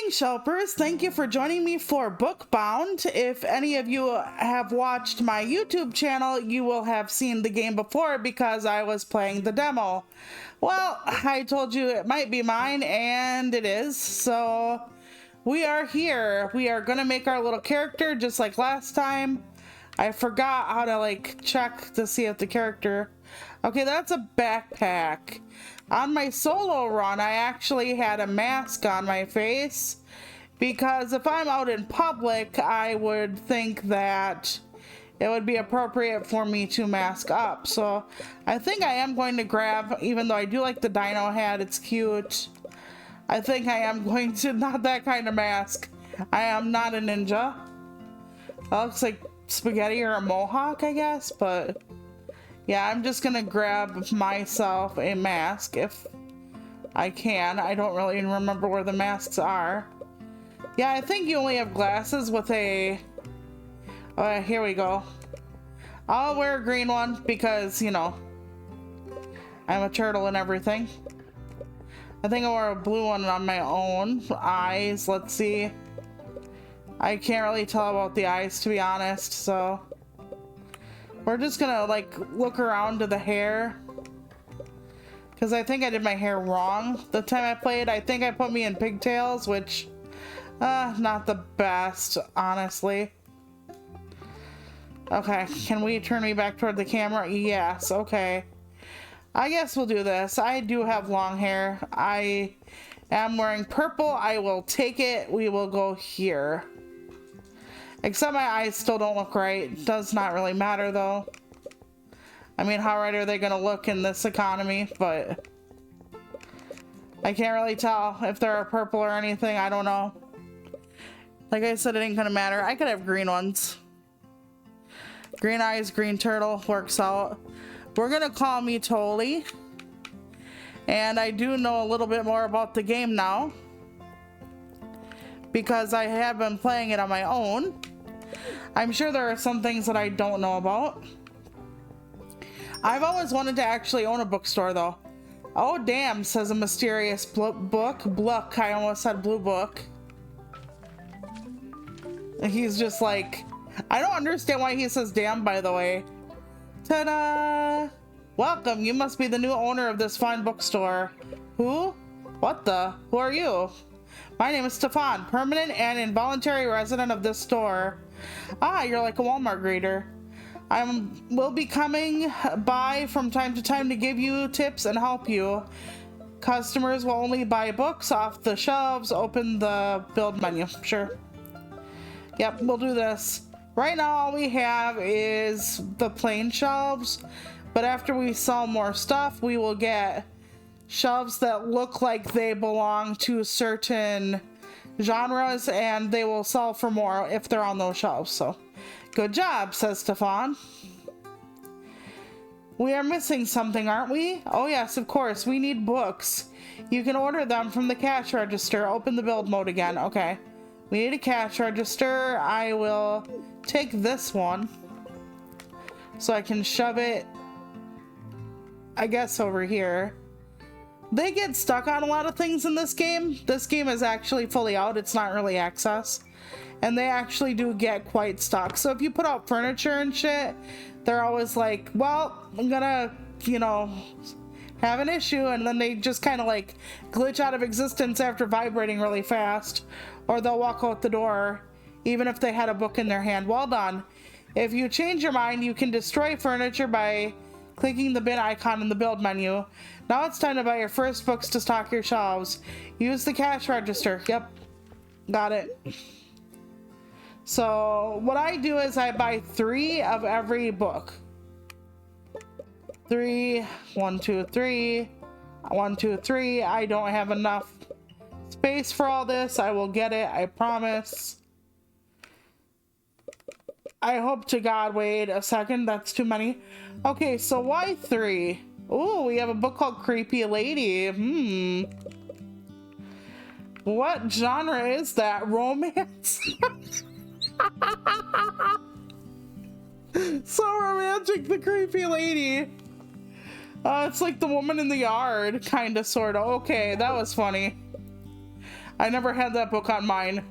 morning, Shelpers. Thank you for joining me for Bookbound. If any of you have watched my YouTube channel, you will have seen the game before because I was playing the demo. Well, I told you it might be mine, and it is. So we are here. We are gonna make our little character just like last time. I forgot how to check to see if the character... Okay, that's a backpack. On my solo run, I actually had a mask on my face because if I'm out in public, I would think that it would be appropriate for me to mask up. So I think I am going to grab, even though I do like the dino hat, it's cute. I think I am going to, not that kind of mask. I am not a ninja. That looks like spaghetti or a mohawk, I guess, but yeah, I'm just gonna grab myself a mask if I can. I don't really remember where the masks are. Yeah, I think you only have glasses with a... Oh, here we go. I'll wear a green one because, you know, I'm a turtle and everything. I think I'll wear a blue one on my own. Eyes, let's see. I can't really tell about the eyes, to be honest, so... We're just gonna look around to the hair, because I think I did my hair wrong the time I played. I think I put me in pigtails, which not the best, honestly. Okay, can we turn me back toward the camera? Yes, okay. I guess we'll do this. I do have long hair. I am wearing purple. I will take it. We will go here. Except my eyes still don't look right. Does not really matter though. I mean, how right are they gonna look in this economy? But I can't really tell if they're purple or anything. I don't know. Like I said, it ain't gonna matter. I could have green ones. Green eyes, green turtle works out. We're gonna call me Toli. And I do know a little bit more about the game now, because I have been playing it on my own. I'm sure there are some things that I don't know about. I've always wanted to actually own a bookstore though. Oh damn, says a mysterious book. Bluck, I almost said blue book. And he's just like, I don't understand why he says damn, by the way. Ta-da! Welcome, you must be the new owner of this fine bookstore. Who? What the? Who are you? My name is Stefan, permanent and involuntary resident of this store. Ah, you're like a Walmart greeter. Will be coming by from time to time to give you tips and help you. Customers will only buy books off the shelves. Open the build menu. Sure. Yep, we'll do this. Right now all we have is the plain shelves, but after we sell more stuff, we will get shelves that look like they belong to certain genres, and they will sell for more if they're on those shelves. So good job, says Stefan. We are missing something, aren't we? Oh yes, of course, we need books. You can order them from the cash register. Open the build mode again. Okay, we need a cash register. I will take this one so I can shove it, I guess, over here. They get stuck on a lot of things in this game. This game is actually fully out. It's not really access. And they actually do get quite stuck. So if you put out furniture and shit, they're always like, well, I'm gonna, you know, have an issue. And then they just kind of glitch out of existence after vibrating really fast. Or they'll walk out the door, even if they had a book in their hand. Well done. If you change your mind, you can destroy furniture by clicking the bin icon in the build menu. Now it's time to buy your first books to stock your shelves. Use the cash register. Yep, got it. So what I do is I buy 3 of every book. 3, 1, 2, 3, 1, 2, 3. I don't have enough space for all this. I will get it, I promise. I hope to God, wait a second, that's too many. Okay, so why 3? Ooh, we have a book called Creepy Lady. What genre is that? Romance? So romantic, the Creepy Lady. It's like the woman in the yard, kinda, sorta. Okay, that was funny. I never had that book on mine.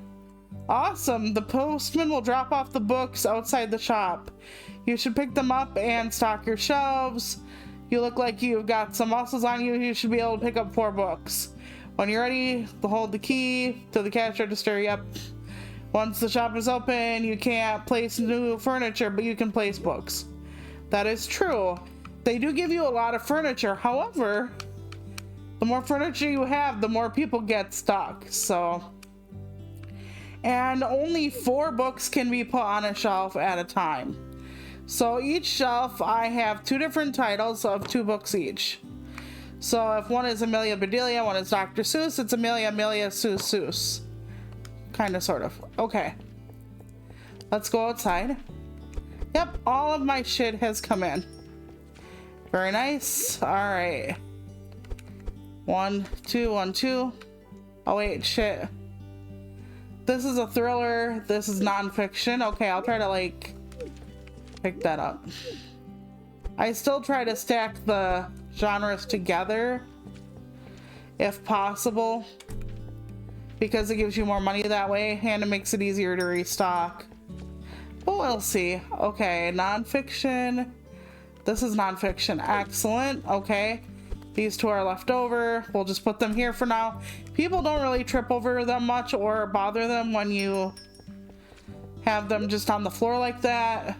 Awesome. The postman will drop off the books outside the shop. You should pick them up and stock your shelves. You look like you've got some muscles on you. You should be able to pick up 4 books. When you're ready, hold the key to the cash register. Yep. Once the shop is open, you can't place new furniture, but you can place books. That is true. They do give you a lot of furniture. However, the more furniture you have, the more people get stuck. So, and only 4 books can be put on a shelf at a time. So each shelf, I have 2 different titles of 2 books each. So if one is Amelia Bedelia, one is Dr. Seuss, it's Amelia Seuss Seuss. Kind of, sort of. Okay. Let's go outside. Yep, all of my shit has come in. Very nice. All right. 1, 2, 1, 2. Oh wait, shit. This is a thriller. This is nonfiction. Okay, I'll try to like pick that up. I still try to stack the genres together if possible, because it gives you more money that way and it makes it easier to restock. But we'll see. Okay, nonfiction. This is nonfiction. Excellent. Okay. These 2 are left over. We'll just put them here for now. People don't really trip over them much or bother them when you have them just on the floor like that.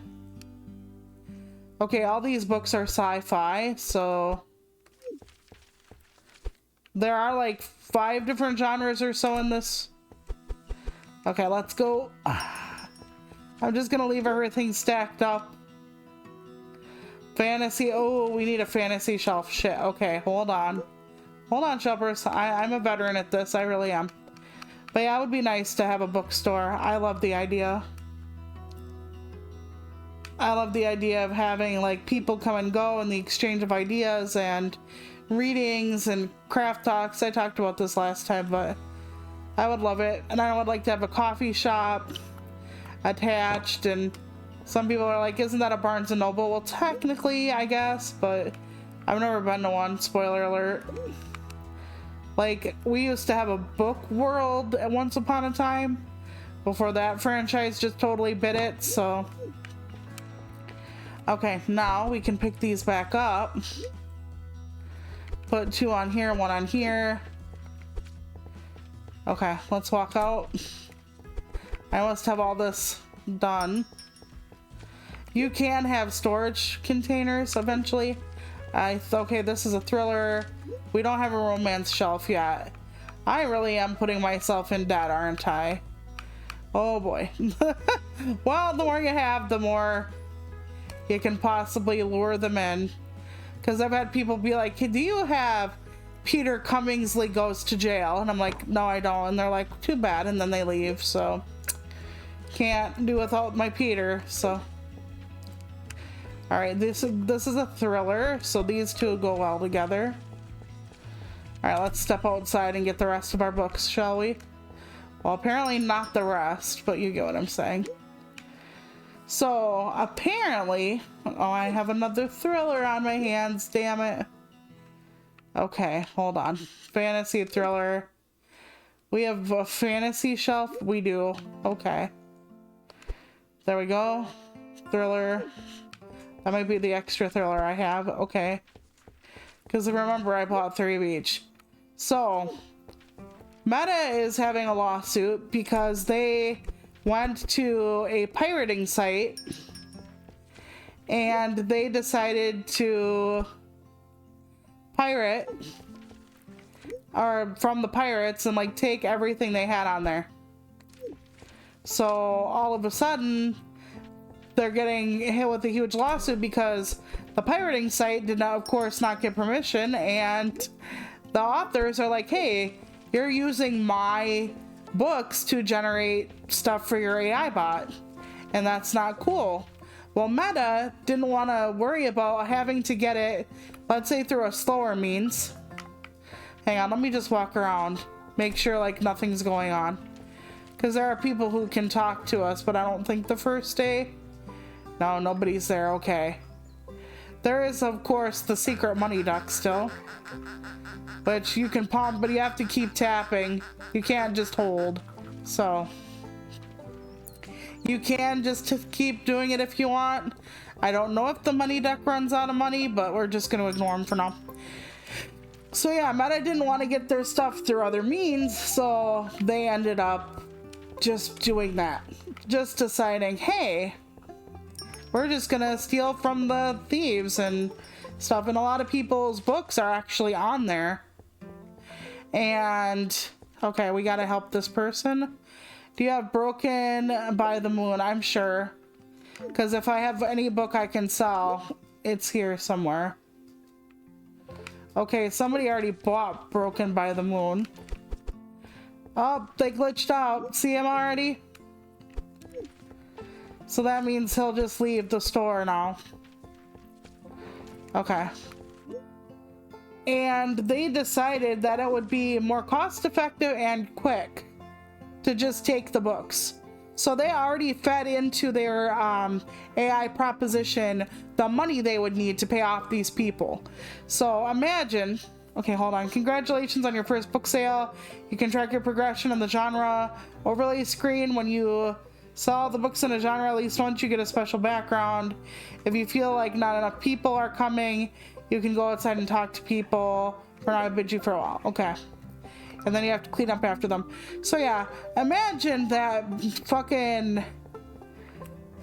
Okay, all these books are sci-fi, so there are like 5 different genres or so in this. Okay, let's go. I'm just gonna leave everything stacked up. Fantasy. Oh, we need a fantasy shelf. Shit. Okay, hold on. Hold on, shoppers. I'm a veteran at this. I really am. But yeah, it would be nice to have a bookstore. I love the idea. I love the idea of having like people come and go and the exchange of ideas and readings and craft talks. I talked about this last time, but I would love it. And I would like to have a coffee shop attached, and some people are like, isn't that a Barnes & Noble? Well, technically, I guess, but I've never been to one. Spoiler alert. Like, we used to have a Book World at once upon a time before that franchise just totally bit it, so. Okay, now we can pick these back up. Put 2 on here, 1 on here. Okay, let's walk out. I must have all this done. You can have storage containers eventually. Okay, this is a thriller. We don't have a romance shelf yet. I really am putting myself in debt, aren't I? Oh boy. Well, the more you have, the more you can possibly lure them in. Because I've had people be like, do you have Peter Cummingsley Goes to Jail? And I'm like, no, I don't. And they're like, too bad. And then they leave. So can't do without my Peter. So all right, this is a thriller, so these 2 go well together. All right, let's step outside and get the rest of our books, shall we? Well, apparently not the rest, but you get what I'm saying. So apparently, oh, I have another thriller on my hands, damn it. Okay, hold on. Fantasy thriller. We have a fantasy shelf? We do. Okay. There we go. Thriller. That might be the extra thriller I have. Okay. Because remember, I bought 3 of each. So, Meta is having a lawsuit because they went to a pirating site and they decided to pirate or from the pirates and like take everything they had on there. So all of a sudden they're getting hit with a huge lawsuit because the pirating site did not, of course, not get permission, and the authors are like, hey, you're using my books to generate stuff for your AI bot, and that's not cool. Well, Meta didn't want to worry about having to get it, let's say, through a slower means. Hang on, let me just walk around, make sure like nothing's going on, because there are people who can talk to us, but I don't think the first day. No, nobody's there. Okay. There is, of course, the secret money duck still. which you can pump, but you have to keep tapping. You can't just hold. So you can just keep doing it if you want. I don't know if the money deck runs out of money, but we're just going to ignore them for now. So yeah, Meta didn't want to get their stuff through other means, so they ended up just doing that. Just deciding, hey, we're just going to steal from the thieves and stuff. And a lot of people's books are actually on there. And, okay, we got to help this person. Do you have Broken by the Moon? I'm sure. Because if I have any book I can sell, it's here somewhere. Okay, somebody already bought Broken by the Moon. Oh, they glitched out. See him already? So that means he'll just leave the store now. Okay. And they decided that it would be more cost effective and quick to just take the books. So they already fed into their AI proposition the money they would need to pay off these people. So imagine, okay, hold on. Congratulations on your first book sale. You can track your progression in the genre overlay screen. When you sell the books in a genre, at least once you get a special background. If you feel like not enough people are coming, you can go outside and talk to people. For now, I bid you farewell. Okay. And then you have to clean up after them. So yeah, imagine that fucking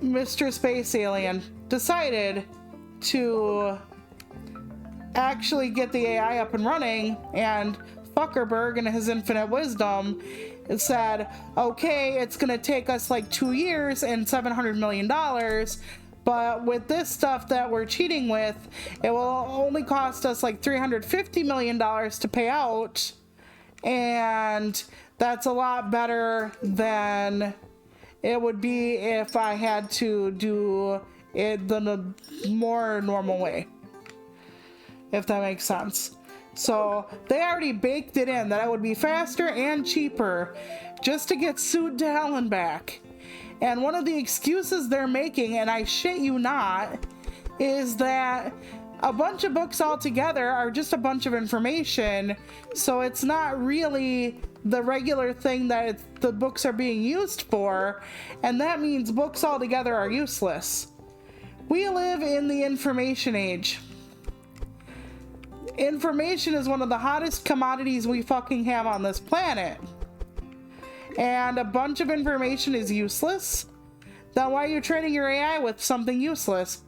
Mr. Space Alien decided to actually get the AI up and running, and Zuckerberg in his infinite wisdom said, okay, it's gonna take us like 2 years and $700 million, but with this stuff that we're cheating with, it will only cost us like $350 million to pay out. And that's a lot better than it would be if I had to do it the more normal way, if that makes sense. So they already baked it in that it would be faster and cheaper just to get Suit to Hell and back. And one of the excuses they're making, and I shit you not, is that a bunch of books all together are just a bunch of information, so it's not really the regular thing that the books are being used for, and that means books all together are useless. We live in the information age. Information is one of the hottest commodities we fucking have on this planet. And a bunch of information is useless? Then why are you training your AI with something useless?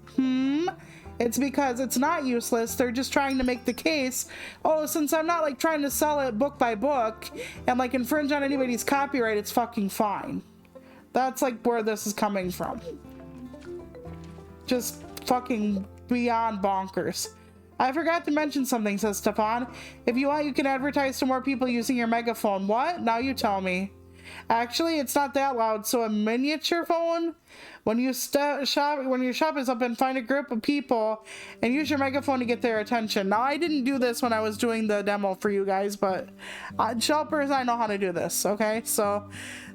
It's because it's not useless. They're just trying to make the case, oh, since I'm not like trying to sell it book by book and like infringe on anybody's copyright, it's fucking fine. That's like where this is coming from. Just fucking beyond bonkers. I forgot to mention something, says Stefan. If you want, you can advertise to more people using your megaphone. What? Now you tell me. Actually, it's not that loud, so a miniature phone? When you when your shop is up, and find a group of people and use your megaphone to get their attention. Now, I didn't do this when I was doing the demo for you guys, but Shelpers, I know how to do this, okay? So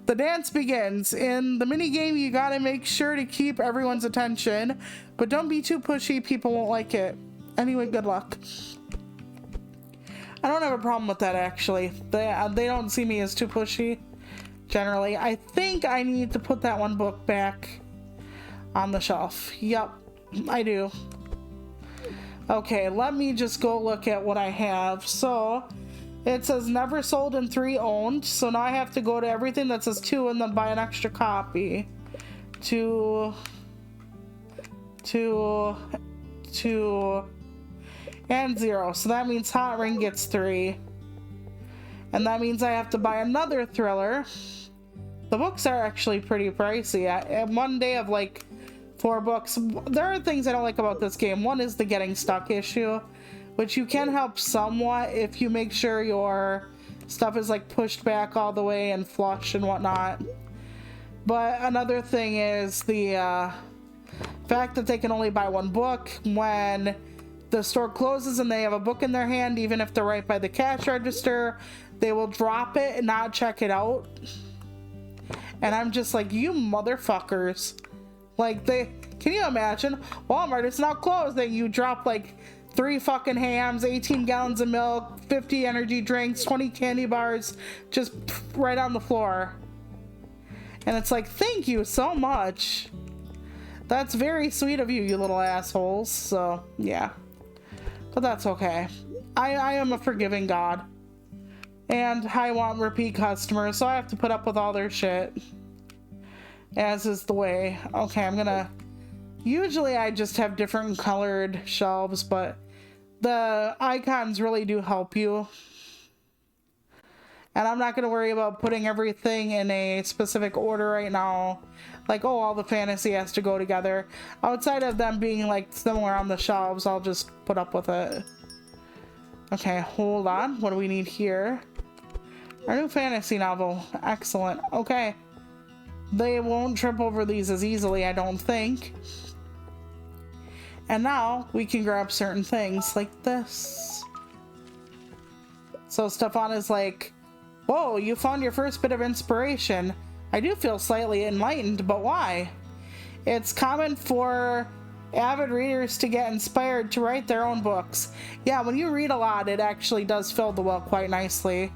the dance begins. In the mini game, you gotta make sure to keep everyone's attention, but don't be too pushy. People won't like it. Anyway, good luck. I don't have a problem with that, actually. They don't see me as too pushy. Generally, I think I need to put that one book back on the shelf. Yep, I do. Okay, let me just go look at what I have. So it says never sold and 3 owned. So now I have to go to everything that says 2 and then buy an extra copy. 2, and 0. So that means Hot Ring gets 3. And that means I have to buy another thriller. The books are actually pretty pricey. At one day of like 4 books. There are things I don't like about this game. One is the getting stuck issue, which you can help somewhat if you make sure your stuff is like pushed back all the way and flush and whatnot. But another thing is the fact that they can only buy 1 book when the store closes and they have a book in their hand. Even if they're right by the cash register, they will drop it and not check it out. And I'm just like, you motherfuckers. Like, can you imagine? Walmart is now closed, and you drop like 3 fucking hams, 18 gallons of milk, 50 energy drinks, 20 candy bars, just right on the floor. And it's like, thank you so much. That's very sweet of you, you little assholes. So, yeah. But that's okay. I am a forgiving God. And I want repeat customers, so I have to put up with all their shit. As is the way. Okay, I'm gonna... Usually I just have different colored shelves, but the icons really do help you. And I'm not going to worry about putting everything in a specific order right now. Like, oh, all the fantasy has to go together. Outside of them being, like, similar on the shelves, I'll just put up with it. Okay, hold on. What do we need here? Our new fantasy novel. Excellent. Okay. They won't trip over these as easily, I don't think. And now we can grab certain things like this. So Stefan is like, whoa, you found your first bit of inspiration. I do feel slightly enlightened, but why? It's common for avid readers to get inspired to write their own books. Yeah, when you read a lot, it actually does fill the well quite nicely.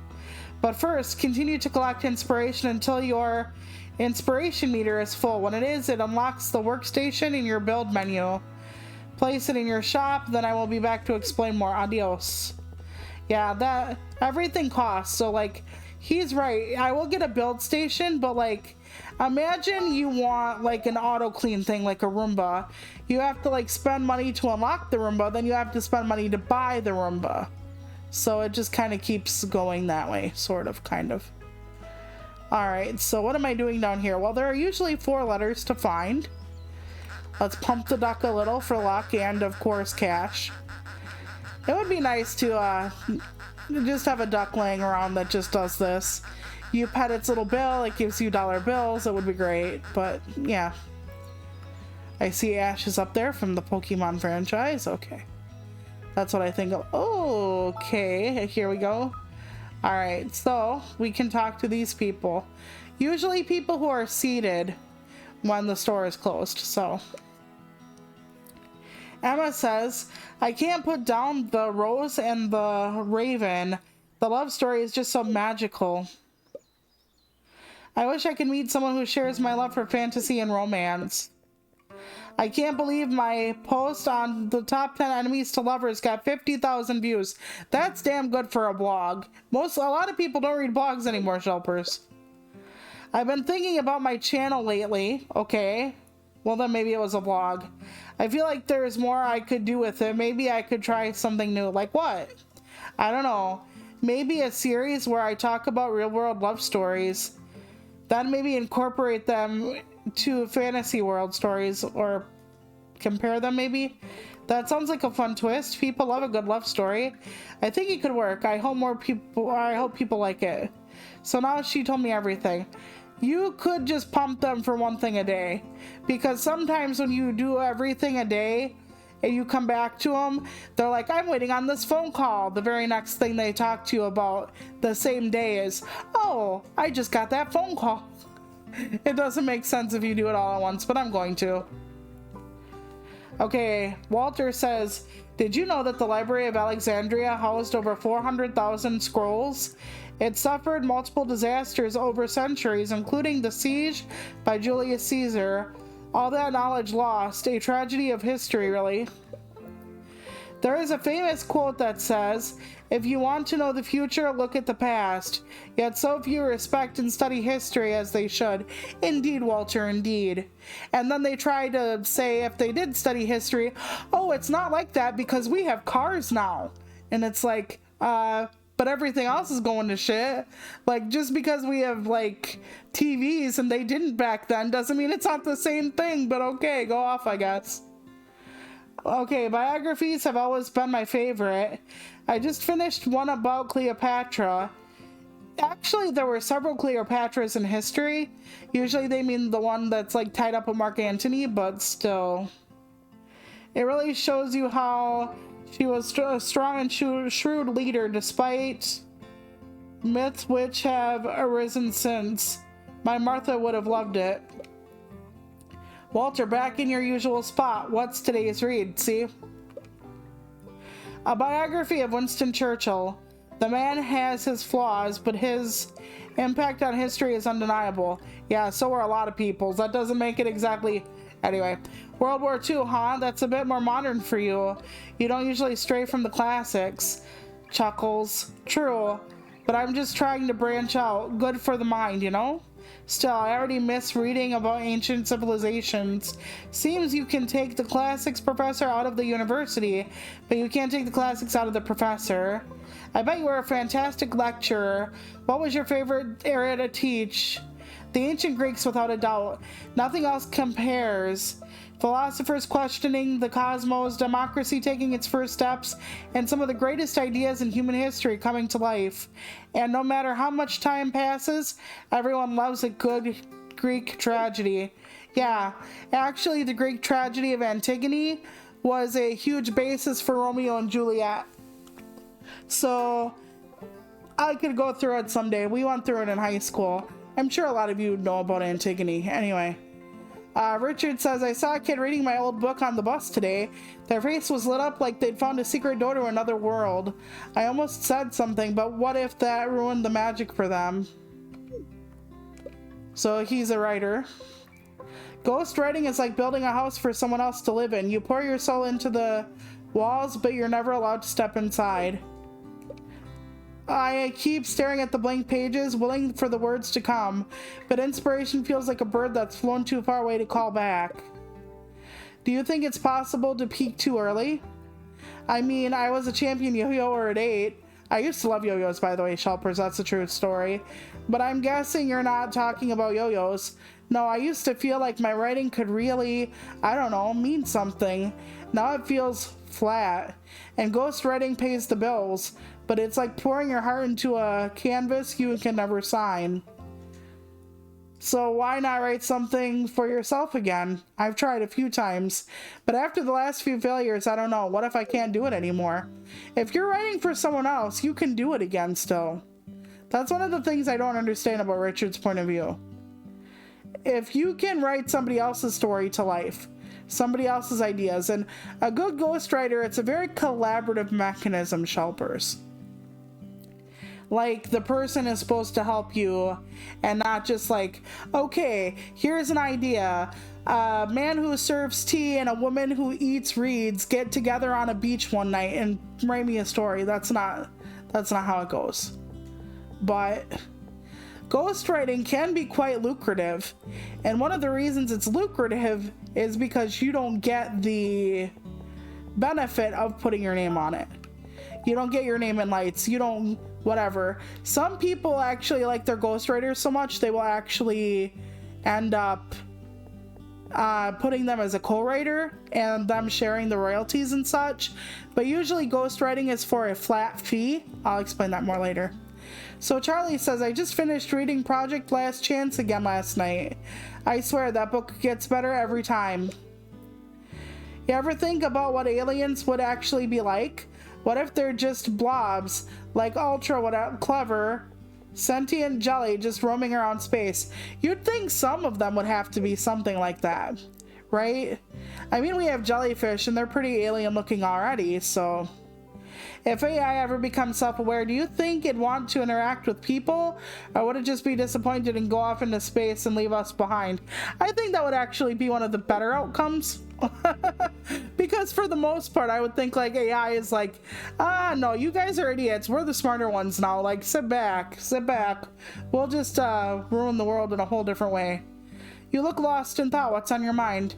But first, continue to collect inspiration until your inspiration meter is full. When it is, it unlocks the workstation in your build menu. Place it in your shop, then I will be back to explain more. Adios. Yeah, that everything costs. So like, he's right. I will get a build station, but like, imagine you want like an auto clean thing like a Roomba. You have to like spend money to unlock the Roomba, then you have to spend money to buy the Roomba. So it just kind of keeps going that way, sort of, kind of. Alright, so what am I doing down here? Well, there are usually 4 letters to find. Let's pump the duck a little for luck and, of course, cash. It would be nice to just have a duck laying around that just does this. You pet its little bill, it gives you dollar bills, it would be great, but yeah. I see Ash is up there from the Pokemon franchise, okay. That's what I think of. Okay, here we go. Alright, so we can talk to these people. Usually people who are seated when the store is closed, so. Emma says, I can't put down the Rose and the Raven. The love story is just so magical. I wish I could meet someone who shares my love for fantasy and romance. I can't believe my post on the top 10 enemies to lovers got 50,000 views. That's damn good for a blog. A lot of people don't read blogs anymore, Shelpers. I've been thinking about my channel lately. Okay. Well, then maybe it was a vlog. I feel like there's more I could do with it. Maybe I could try something new. Like what? I don't know. Maybe a series where I talk about real-world love stories. Then maybe incorporate them to fantasy world stories or compare them maybe. That sounds like a fun twist. People love a good love story. I think it could work. I hope people like it. So now she told me everything. You could just pump them for one thing a day, because sometimes when you do everything a day and you come back to them, they're like, I'm waiting on this phone call. The very next thing they talk to you about the same day is, oh, I just got that phone call. It doesn't make sense if you do it all at once, but I'm going to. Okay, Walter says, did you know that the Library of Alexandria housed over 400,000 scrolls? It suffered multiple disasters over centuries, including the siege by Julius Caesar. All that knowledge lost. A tragedy of history, really. There is a famous quote that says, if you want to know the future, look at the past. Yet so few respect and study history as they should. Indeed, Walter, indeed. And then they try to say, if they did study history, oh, it's not like that because we have cars now. And it's like, but everything else is going to shit. Like, just because we have, like, TVs and they didn't back then doesn't mean it's not the same thing, but okay, go off, I guess. Okay, biographies have always been my favorite. I just finished one about Cleopatra. Actually, there were several Cleopatras in history. Usually they mean the one that's, like, tied up with Mark Antony, but still. It really shows you how she was a strong and shrewd leader despite myths which have arisen since. My Martha would have loved it. Walter, back in your usual spot. What's today's read? See? A biography of Winston Churchill. The man has his flaws, but his impact on history is undeniable. Yeah, so are a lot of people's. That doesn't make it exactly... Anyway, World War II, huh? That's a bit more modern for you. You don't usually stray from the classics. Chuckles. True, but I'm just trying to branch out. Good for the mind, you know? Still, I already miss reading about ancient civilizations. Seems you can take the classics professor out of the university, but you can't take the classics out of the professor. I bet you were a fantastic lecturer. What was your favorite area to teach? The ancient Greeks, without a doubt. Nothing else compares. Philosophers questioning the cosmos, democracy taking its first steps, and some of the greatest ideas in human history coming to life. And no matter how much time passes, everyone loves a good Greek tragedy. Yeah, actually the Greek tragedy of Antigone was a huge basis for Romeo and Juliet. So, I could go through it someday. We went through it in high school. I'm sure a lot of you know about Antigone. Anyway. Richard says, I saw a kid reading my old book on the bus today. Their face was lit up like they'd found a secret door to another world. I almost said something, but what if that ruined the magic for them? So he's a writer. Ghost writing is like building a house for someone else to live in. You pour your soul into the walls, but you're never allowed to step inside. I keep staring at the blank pages, willing for the words to come, but inspiration feels like a bird that's flown too far away to call back. Do you think it's possible to peak too early? I mean, I was a champion yo-yoer at 8. I used to love yo-yos, by the way, Shelpers, that's a true story. But I'm guessing you're not talking about yo-yos. No, I used to feel like my writing could really, I don't know, mean something. Now it feels flat. And ghost writing pays the bills. But it's like pouring your heart into a canvas you can never sign. So why not write something for yourself again? I've tried a few times, but after the last few failures, I don't know. What if I can't do it anymore? If you're writing for someone else, you can do it again still. That's one of the things I don't understand about Richard's point of view. If you can write somebody else's story to life, somebody else's ideas, and a good ghostwriter, it's a very collaborative mechanism, Shelpers. Like, the person is supposed to help you and not just like, okay, here's an idea. A man who serves tea and a woman who eats reeds get together on a beach one night and write me a story. That's not how it goes. But ghostwriting can be quite lucrative. And one of the reasons it's lucrative is because you don't get the benefit of putting your name on it. You don't get your name in lights. You don't... whatever. Some people actually like their ghostwriters so much they will actually end up putting them as a co-writer and them sharing the royalties and such. But usually ghostwriting is for a flat fee. I'll explain that more later. So Charlie says, I just finished reading Project Last Chance again last night. I swear that book gets better every time. You ever think about what aliens would actually be like? What if they're just blobs, like ultra clever, sentient jelly just roaming around space? You'd think some of them would have to be something like that, right? I mean, we have jellyfish and they're pretty alien looking already, so... If AI ever becomes self-aware, do you think it'd want to interact with people? Or would it just be disappointed and go off into space and leave us behind? I think that would actually be one of the better outcomes. Because for the most part, I would think like AI is like, no, you guys are idiots. We're the smarter ones now. Like, sit back. We'll just ruin the world in a whole different way. You look lost in thought. What's on your mind?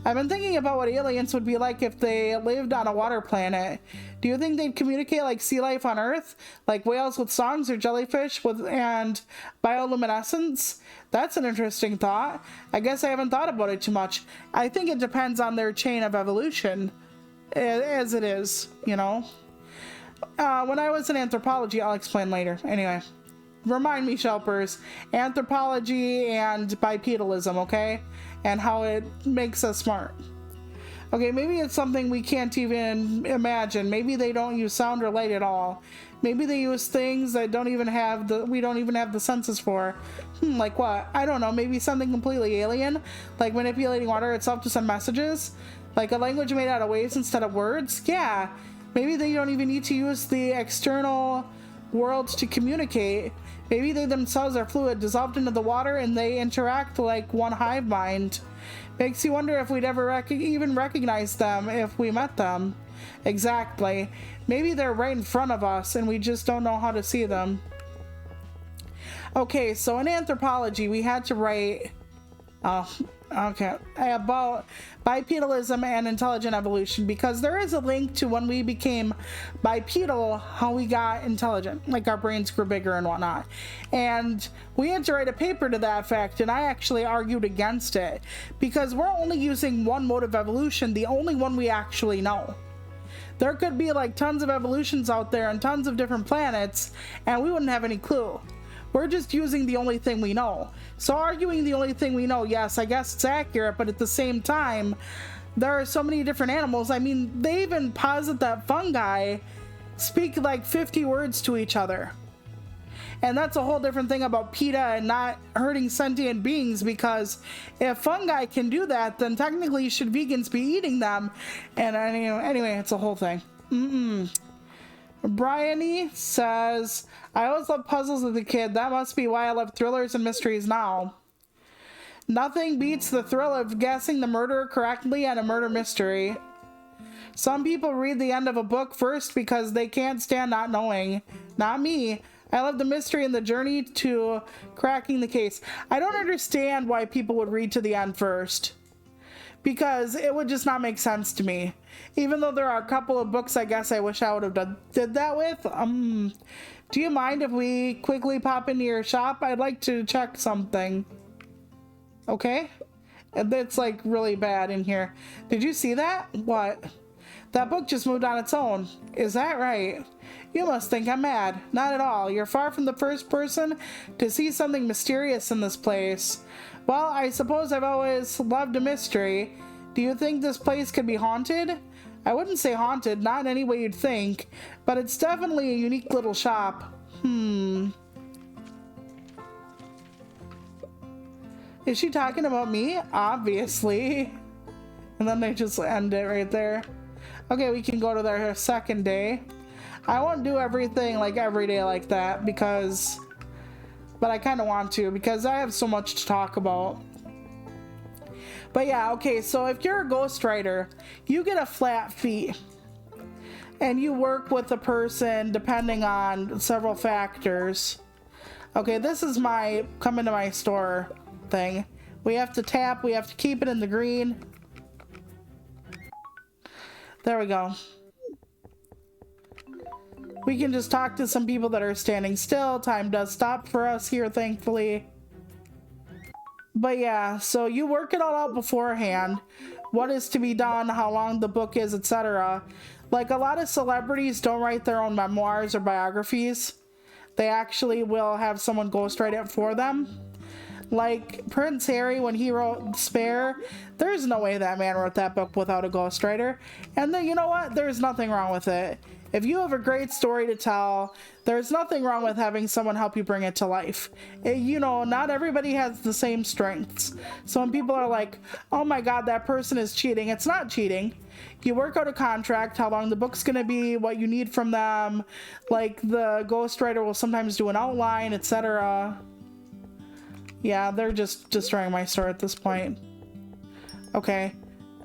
I've been thinking about what aliens would be like if they lived on a water planet. Do you think they'd communicate like sea life on Earth? Like whales with songs or jellyfish and bioluminescence? That's an interesting thought. I guess I haven't thought about it too much. I think it depends on their chain of evolution, as it is, you know? When I was in anthropology, I'll explain later. Anyway. Remind me, Shelpers, anthropology and bipedalism, okay? And how it makes us smart. Okay, maybe it's something we can't even imagine. Maybe they don't use sound or light at all. Maybe they use things that we don't even have the senses for. Like what? I don't know, maybe something completely alien? Like manipulating water itself to send messages? Like a language made out of waves instead of words? Yeah. Maybe they don't even need to use the external world to communicate. Maybe they themselves are fluid, dissolved into the water, and they interact like one hive mind. Makes you wonder if we'd ever even recognize them if we met them. Exactly. Maybe they're right in front of us and we just don't know how to see them. Okay, so in anthropology, we had to write... about bipedalism and intelligent evolution, because there is a link to when we became bipedal, how we got intelligent, like our brains grew bigger and whatnot. And we had to write a paper to that effect, and I actually argued against it because we're only using one mode of evolution, the only one we actually know. There could be like tons of evolutions out there and tons of different planets, and we wouldn't have any clue. We're just using the only thing we know. So arguing the only thing we know, yes, I guess it's accurate, but at the same time, there are so many different animals. I mean, they even posit that fungi speak like 50 words to each other. And that's a whole different thing about PETA and not hurting sentient beings, because if fungi can do that, then technically should vegans be eating them? And anyway, it's a whole thing. Bryony says, I always loved puzzles as a kid. That must be why I love thrillers and mysteries now. Nothing beats the thrill of guessing the murderer correctly at a murder mystery. Some people read the end of a book first because they can't stand not knowing. Not me. I love the mystery and the journey to cracking the case. I don't understand why people would read to the end first, because it would just not make sense to me. Even though there are a couple of books I guess I wish I would have did that with. Do you mind if we quickly pop into your shop? I'd like to check something. Okay? It's like really bad in here. Did you see that? What? That book just moved on its own. Is that right? You must think I'm mad. Not at all. You're far from the first person to see something mysterious in this place. Well, I suppose I've always loved a mystery. Do you think this place could be haunted? I wouldn't say haunted, not in any way you'd think, but it's definitely a unique little shop. Is she talking about me? Obviously. And then they just end it right there. Okay, we can go to their second day. I won't do everything like every day like that because... But I kind of want to because I have so much to talk about. But yeah, okay, so if you're a ghostwriter, you get a flat fee. And you work with a person depending on several factors. Okay, this is my come into my store thing. We have to tap, we have to keep it in the green. There we go. We can just talk to some people that are standing still. Time does stop for us here, thankfully. But yeah, so you work it all out beforehand. What is to be done, how long the book is, etc. Like a lot of celebrities don't write their own memoirs or biographies. They actually will have someone ghostwrite it for them. Like Prince Harry, when he wrote Spare, there's no way that man wrote that book without a ghostwriter. And then, you know what? There's nothing wrong with it. If you have a great story to tell, there's nothing wrong with having someone help you bring it to life. You know, not everybody has the same strengths. So when people are like, oh my god, that person is cheating, it's not cheating. You work out a contract, how long the book's gonna be, what you need from them. Like the ghostwriter will sometimes do an outline, etc. Yeah, they're just destroying my store at this point. Okay.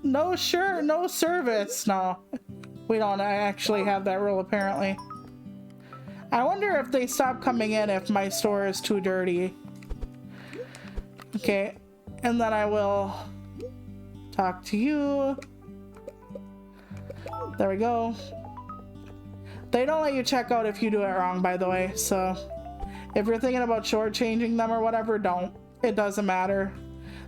No service. No. We don't actually have that rule, apparently. I wonder if they stop coming in if my store is too dirty. Okay, and then I will talk to you. There we go. They don't let you check out if you do it wrong, by the way, so if you're thinking about shortchanging them or whatever, don't. It doesn't matter.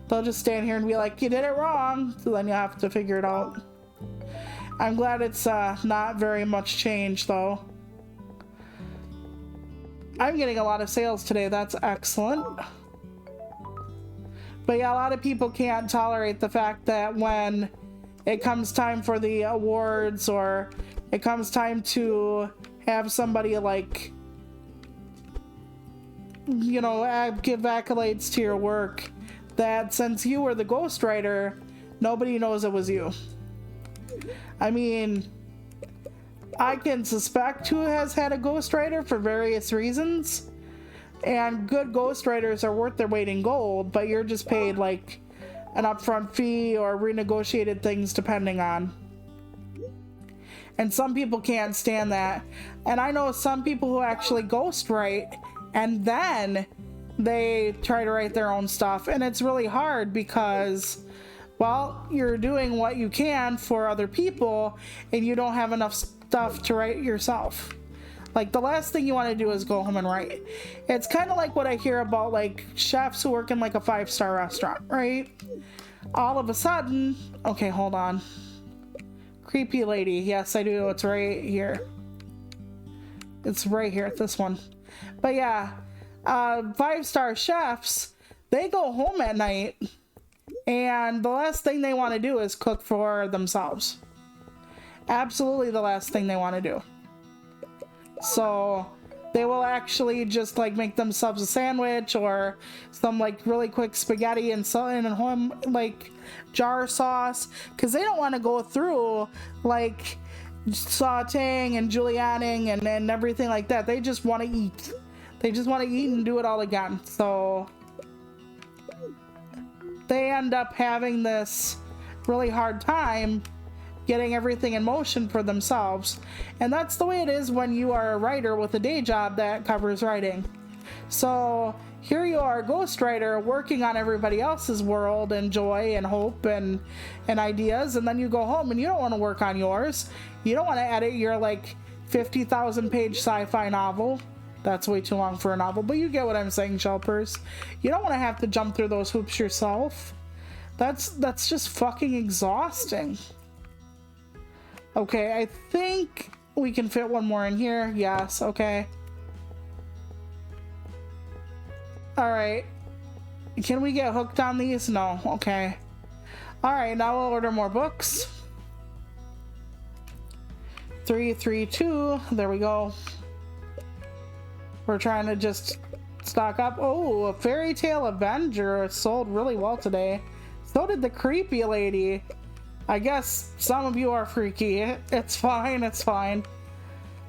They'll just stand here and be like, you did it wrong, so then you have to figure it out. I'm glad it's not very much change, though. I'm getting a lot of sales today. That's excellent. But yeah, a lot of people can't tolerate the fact that when it comes time for the awards or it comes time to have somebody like, you know, give accolades to your work, that since you were the ghostwriter, nobody knows it was you. I mean, I can suspect who has had a ghostwriter for various reasons. And good ghostwriters are worth their weight in gold, but you're just paid like an upfront fee or renegotiated things depending on. And some people can't stand that. And I know some people who actually ghostwrite and then they try to write their own stuff. And it's really hard because, well, you're doing what you can for other people and you don't have enough stuff to write yourself. Like, the last thing you want to do is go home and write. It's kind of like what I hear about, like, chefs who work in, like, a 5-star restaurant, right? All of a sudden... Okay, hold on. Creepy lady. Yes, I do. It's right here. It's right here, this one. But yeah, 5-star chefs, they go home at night, and the last thing they want to do is cook for themselves. Absolutely the last thing they want to do. So they will actually just like make themselves a sandwich or some like really quick spaghetti and so in a home like jar sauce, because they don't want to go through like sauteing and julienning and everything like that. They just want to eat. They just want to eat and do it all again. So they end up having this really hard time getting everything in motion for themselves. And that's the way it is when you are a writer with a day job that covers writing. So here you are, a ghostwriter, working on everybody else's world and joy and hope and ideas, and then you go home and you don't want to work on yours. You don't want to edit your like 50,000 page sci-fi novel. That's way too long for a novel, but you get what I'm saying, Shelpers. You don't want to have to jump through those hoops yourself. That's just fucking exhausting. Okay, I think we can fit one more in here. Yes, okay. Alright. Can we get hooked on these? No, okay. Alright, now we'll order more books. 332. There we go. We're trying to just stock up. Oh, a Fairy Tale Avenger sold really well today. So did the Creepy Lady. I guess some of you are freaky. It's fine, it's fine.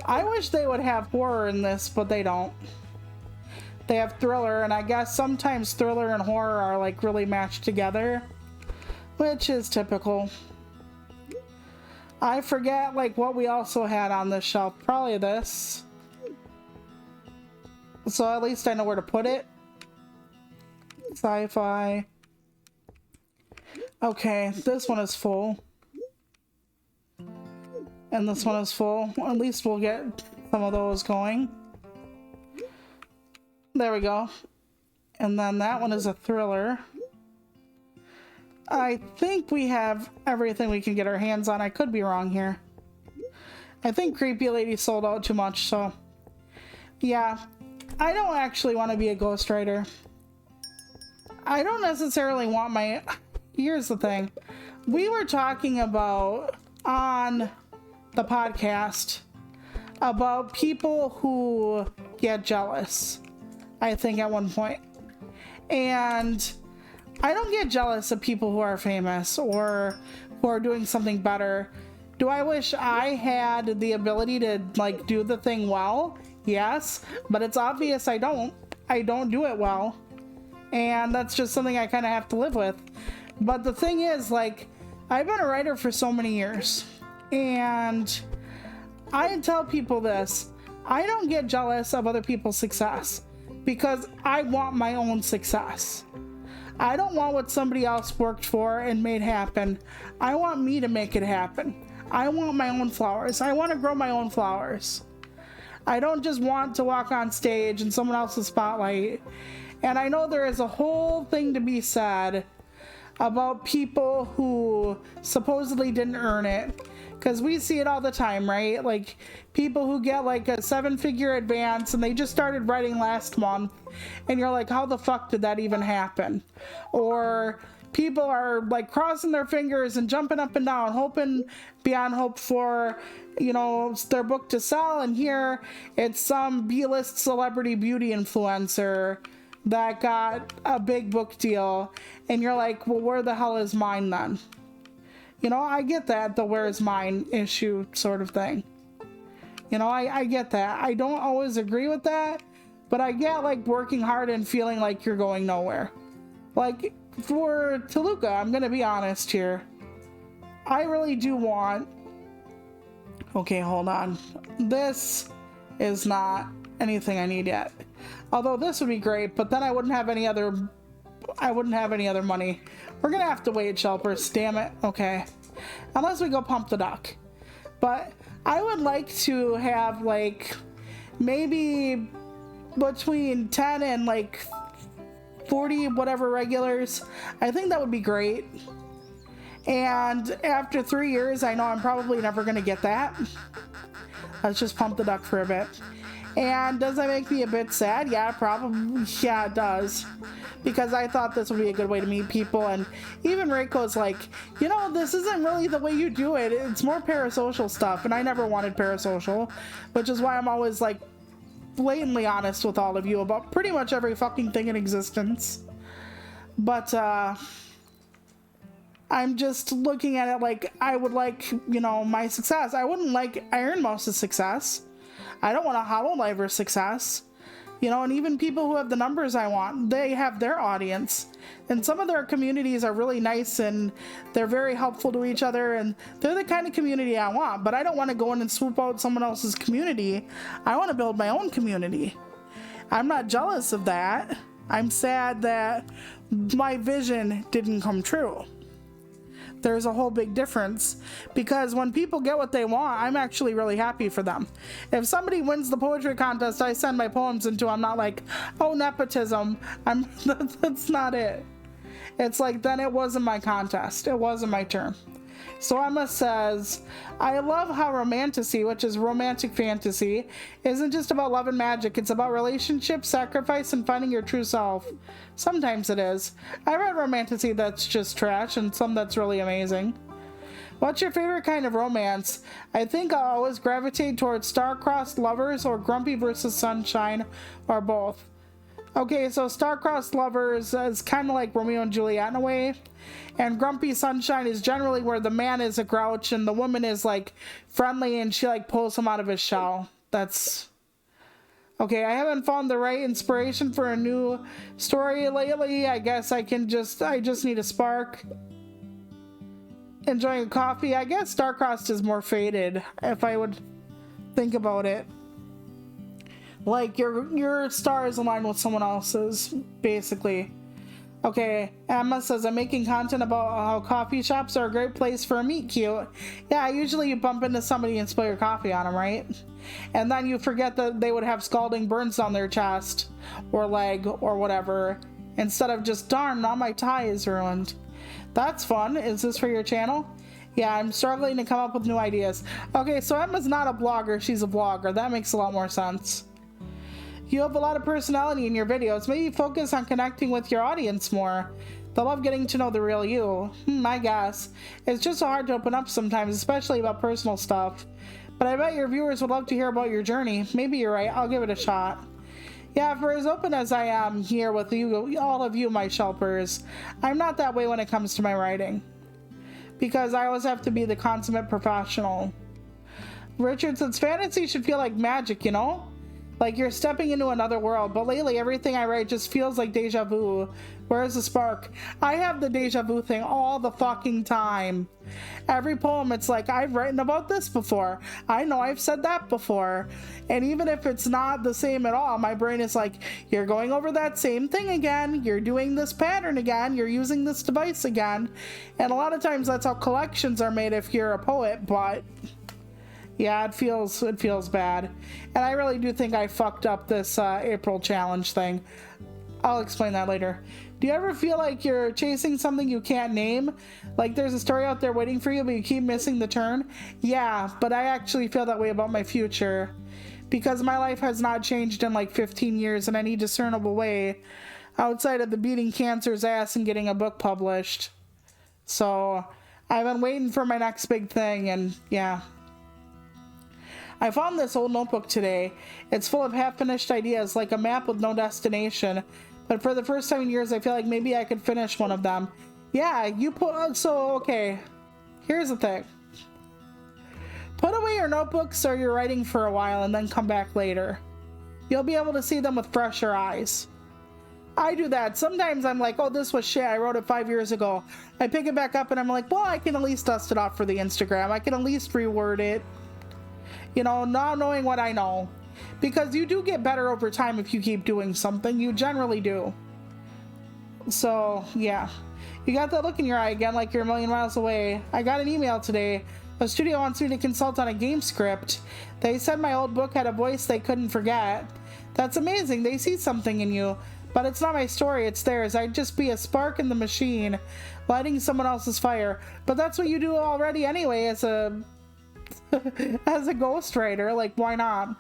I wish they would have horror in this, but they don't. They have thriller, and I guess sometimes thriller and horror are like really matched together, which is typical. I forget like what we also had on this shelf. Probably this. So at least I know where to put it. Sci-fi. Okay, this one is full. And this one is full. At least we'll get some of those going. There we go. And then that one is a thriller. I think we have everything we can get our hands on. I could be wrong here. I think Creepy Lady sold out too much, so... Yeah. I don't actually want to be a ghostwriter. I don't necessarily want my... Here's the thing. We were talking about on the podcast about people who get jealous, I think at one point. And I don't get jealous of people who are famous or who are doing something better. Do I wish I had the ability to like do the thing well? Yes, but it's obvious I don't do it well. And that's just something I kind of have to live with. But the thing is, like, I've been a writer for so many years, and I tell people this: I don't get jealous of other people's success because I want my own success. I don't want what somebody else worked for and made happen. I want me to make it happen. I want my own flowers. I want to grow my own flowers. I don't just want to walk on stage in someone else's spotlight. And I know there is a whole thing to be said about people who supposedly didn't earn it, because we see it all the time, right? Like people who get like a 7-figure advance and they just started writing last month, and you're like, how the fuck did that even happen? Or people are like crossing their fingers and jumping up and down, hoping beyond hope for, you know, their book to sell, and here it's some B-list celebrity beauty influencer that got a big book deal, and you're like, well, where the hell is mine then? You know, I get that, the where's mine issue sort of thing. You know, I get that. I don't always agree with that, but I get like working hard and feeling like you're going nowhere. Like for Toluca, I'm gonna be honest here. I really do want... Okay, hold on. This is not anything I need yet. Although this would be great, but then I wouldn't have any other money. We're gonna have to wait, Shelpers. Damn it. Okay. Unless we go pump the duck. But I would like to have like maybe between 10 and like 40 whatever regulars. I think that would be great. And after 3 years, I know I'm probably never gonna get that. Let's just pump the duck for a bit. And does that make me a bit sad? Yeah, probably. Yeah, it does. Because I thought this would be a good way to meet people. And even Reiko's like, you know, this isn't really the way you do it. It's more parasocial stuff. And I never wanted parasocial, which is why I'm always like blatantly honest with all of you about pretty much every fucking thing in existence. But, I'm just looking at it like I would like, you know, my success. I wouldn't like Ironmouse's success. I don't want a Hololiver's success. You know, and even people who have the numbers I want, they have their audience. And some of their communities are really nice and they're very helpful to each other and they're the kind of community I want. But I don't want to go in and swoop out someone else's community. I want to build my own community. I'm not jealous of that. I'm sad that my vision didn't come true. There's a whole big difference because when people get what they want, I'm actually really happy for them. If somebody wins the poetry contest I send my poems into, I'm not like, oh, nepotism. That's not it. It's like, then it wasn't my contest. It wasn't my turn. So Emma says, I love how romantasy, which is romantic fantasy, isn't just about love and magic. It's about relationships, sacrifice, and finding your true self. Sometimes it is. I read romantasy that's just trash and some that's really amazing. What's your favorite kind of romance? I think I'll always gravitate towards star-crossed lovers or Grumpy versus Sunshine or both. Okay, so star-crossed lovers is kind of like Romeo and Juliet in a way. And Grumpy Sunshine is generally where the man is a grouch and the woman is like friendly and she like pulls him out of his shell. That's... Okay, I haven't found the right inspiration for a new story lately. I guess I just need a spark. Enjoying a coffee. I guess star-crossed is more faded if I would think about it. Like your star is aligned with someone else's, basically. Okay, Emma says, I'm making content about how coffee shops are a great place for a meet cute. Yeah, usually you bump into somebody and spill your coffee on them, right? And then you forget that they would have scalding burns on their chest or leg or whatever, instead of just, darn, now my tie is ruined. That's fun. Is this for your channel? Yeah, I'm struggling to come up with new ideas. Okay, so Emma's not a blogger, she's a vlogger. That makes a lot more sense. You have a lot of personality in your videos. Maybe focus on connecting with your audience more. They'll love getting to know the real you. I guess. It's just so hard to open up sometimes, especially about personal stuff. But I bet your viewers would love to hear about your journey. Maybe you're right. I'll give it a shot. Yeah, for as open as I am here with you, all of you, my Shelpers, I'm not that way when it comes to my writing. Because I always have to be the consummate professional. Richard says, fantasy should feel like magic, you know? Like you're stepping into another world, but lately everything I write just feels like deja vu. Where's the spark? I have the deja vu thing all the fucking time. Every poem, it's like, I've written about this before. I know I've said that before. And even if it's not the same at all, my brain is like, you're going over that same thing again. You're doing this pattern again. You're using this device again. And a lot of times that's how collections are made if you're a poet, but... yeah, it feels bad. And I really do think I fucked up this April challenge thing. I'll explain that later. Do you ever feel like you're chasing something you can't name? Like there's a story out there waiting for you, but you keep missing the turn? Yeah, but I actually feel that way about my future. Because my life has not changed in like 15 years in any discernible way. Outside of the beating cancer's ass and getting a book published. So, I've been waiting for my next big thing and yeah. I found this old notebook today. It's full of half-finished ideas, like a map with no destination. But for the first time in years, I feel like maybe I could finish one of them. Yeah, you put... so, okay. Here's the thing. Put away your notebooks or your writing for a while and then come back later. You'll be able to see them with fresher eyes. I do that. Sometimes I'm like, oh, this was shit. I wrote it 5 years ago. I pick it back up and I'm like, well, I can at least dust it off for the Instagram. I can at least reword it. You know, not knowing what I know. Because you do get better over time if you keep doing something. You generally do. So, yeah. You got that look in your eye again like you're a million miles away. I got an email today. A studio wants me to consult on a game script. They said my old book had a voice they couldn't forget. That's amazing. They see something in you. But it's not my story, it's theirs. I'd just be a spark in the machine, lighting someone else's fire. But that's what you do already anyway as a as a ghostwriter. Like, why not?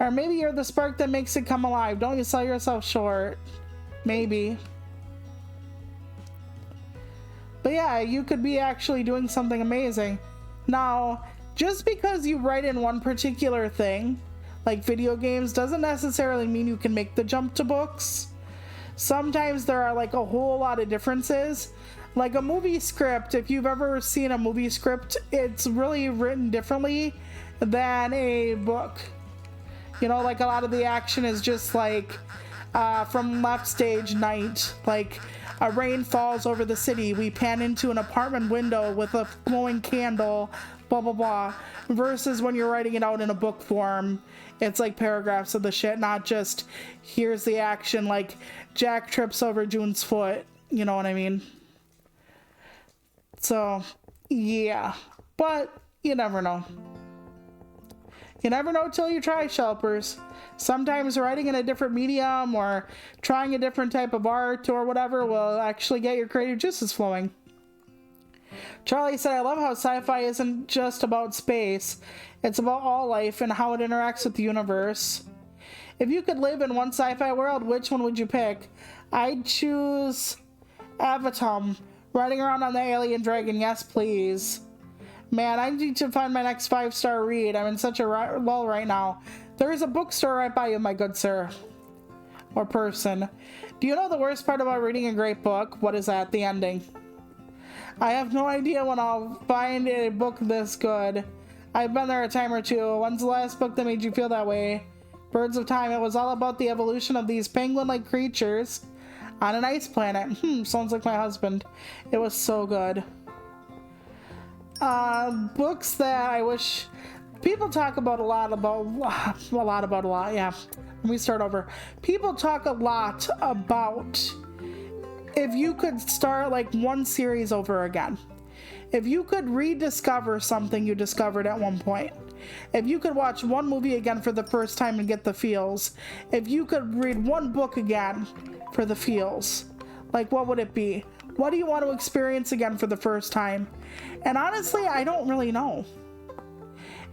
Or maybe you're the spark that makes it come alive. Don't you sell yourself short. Maybe. But yeah, you could be actually doing something amazing. Now, just because you write in one particular thing, like video games, doesn't necessarily mean you can make the jump to books. Sometimes there are like a whole lot of differences. Like a movie script, if you've ever seen a movie script, it's really written differently than a book. You know, like a lot of the action is just like from left stage night, like a rain falls over the city, we pan into an apartment window with a glowing candle, blah blah blah, versus when you're writing it out in a book form, it's like paragraphs of the shit, not just here's the action, like Jack trips over June's foot, you know what I mean? So yeah, but you never know. You never know till you try, Shelpers. Sometimes writing in a different medium or trying a different type of art or whatever will actually get your creative juices flowing. Charlie said, I love how sci-fi isn't just about space. It's about all life and how it interacts with the universe. If you could live in one sci-fi world, which one would you pick? I'd choose Avatar, riding around on the alien dragon. Yes, please. Man, I need to find my next 5-star read. I'm in such a lull right now. There is a bookstore right by you, my good sir. Or person. Do you know the worst part about reading a great book? What is that? The ending. I have no idea when I'll find a book this good. I've been there a time or two. When's the last book that made you feel that way? Birds of Time. It was all about the evolution of these penguin-like creatures on an ice planet. Sounds like my husband. It was so good. Books that I wish people talk about a lot, yeah. Let me start over. People talk a lot about if you could start like one series over again. If you could rediscover something you discovered at one point. If you could watch one movie again for the first time and get the feels. If you could read one book again for the feels. Like, what would it be? What do you want to experience again for the first time? And honestly, I don't really know.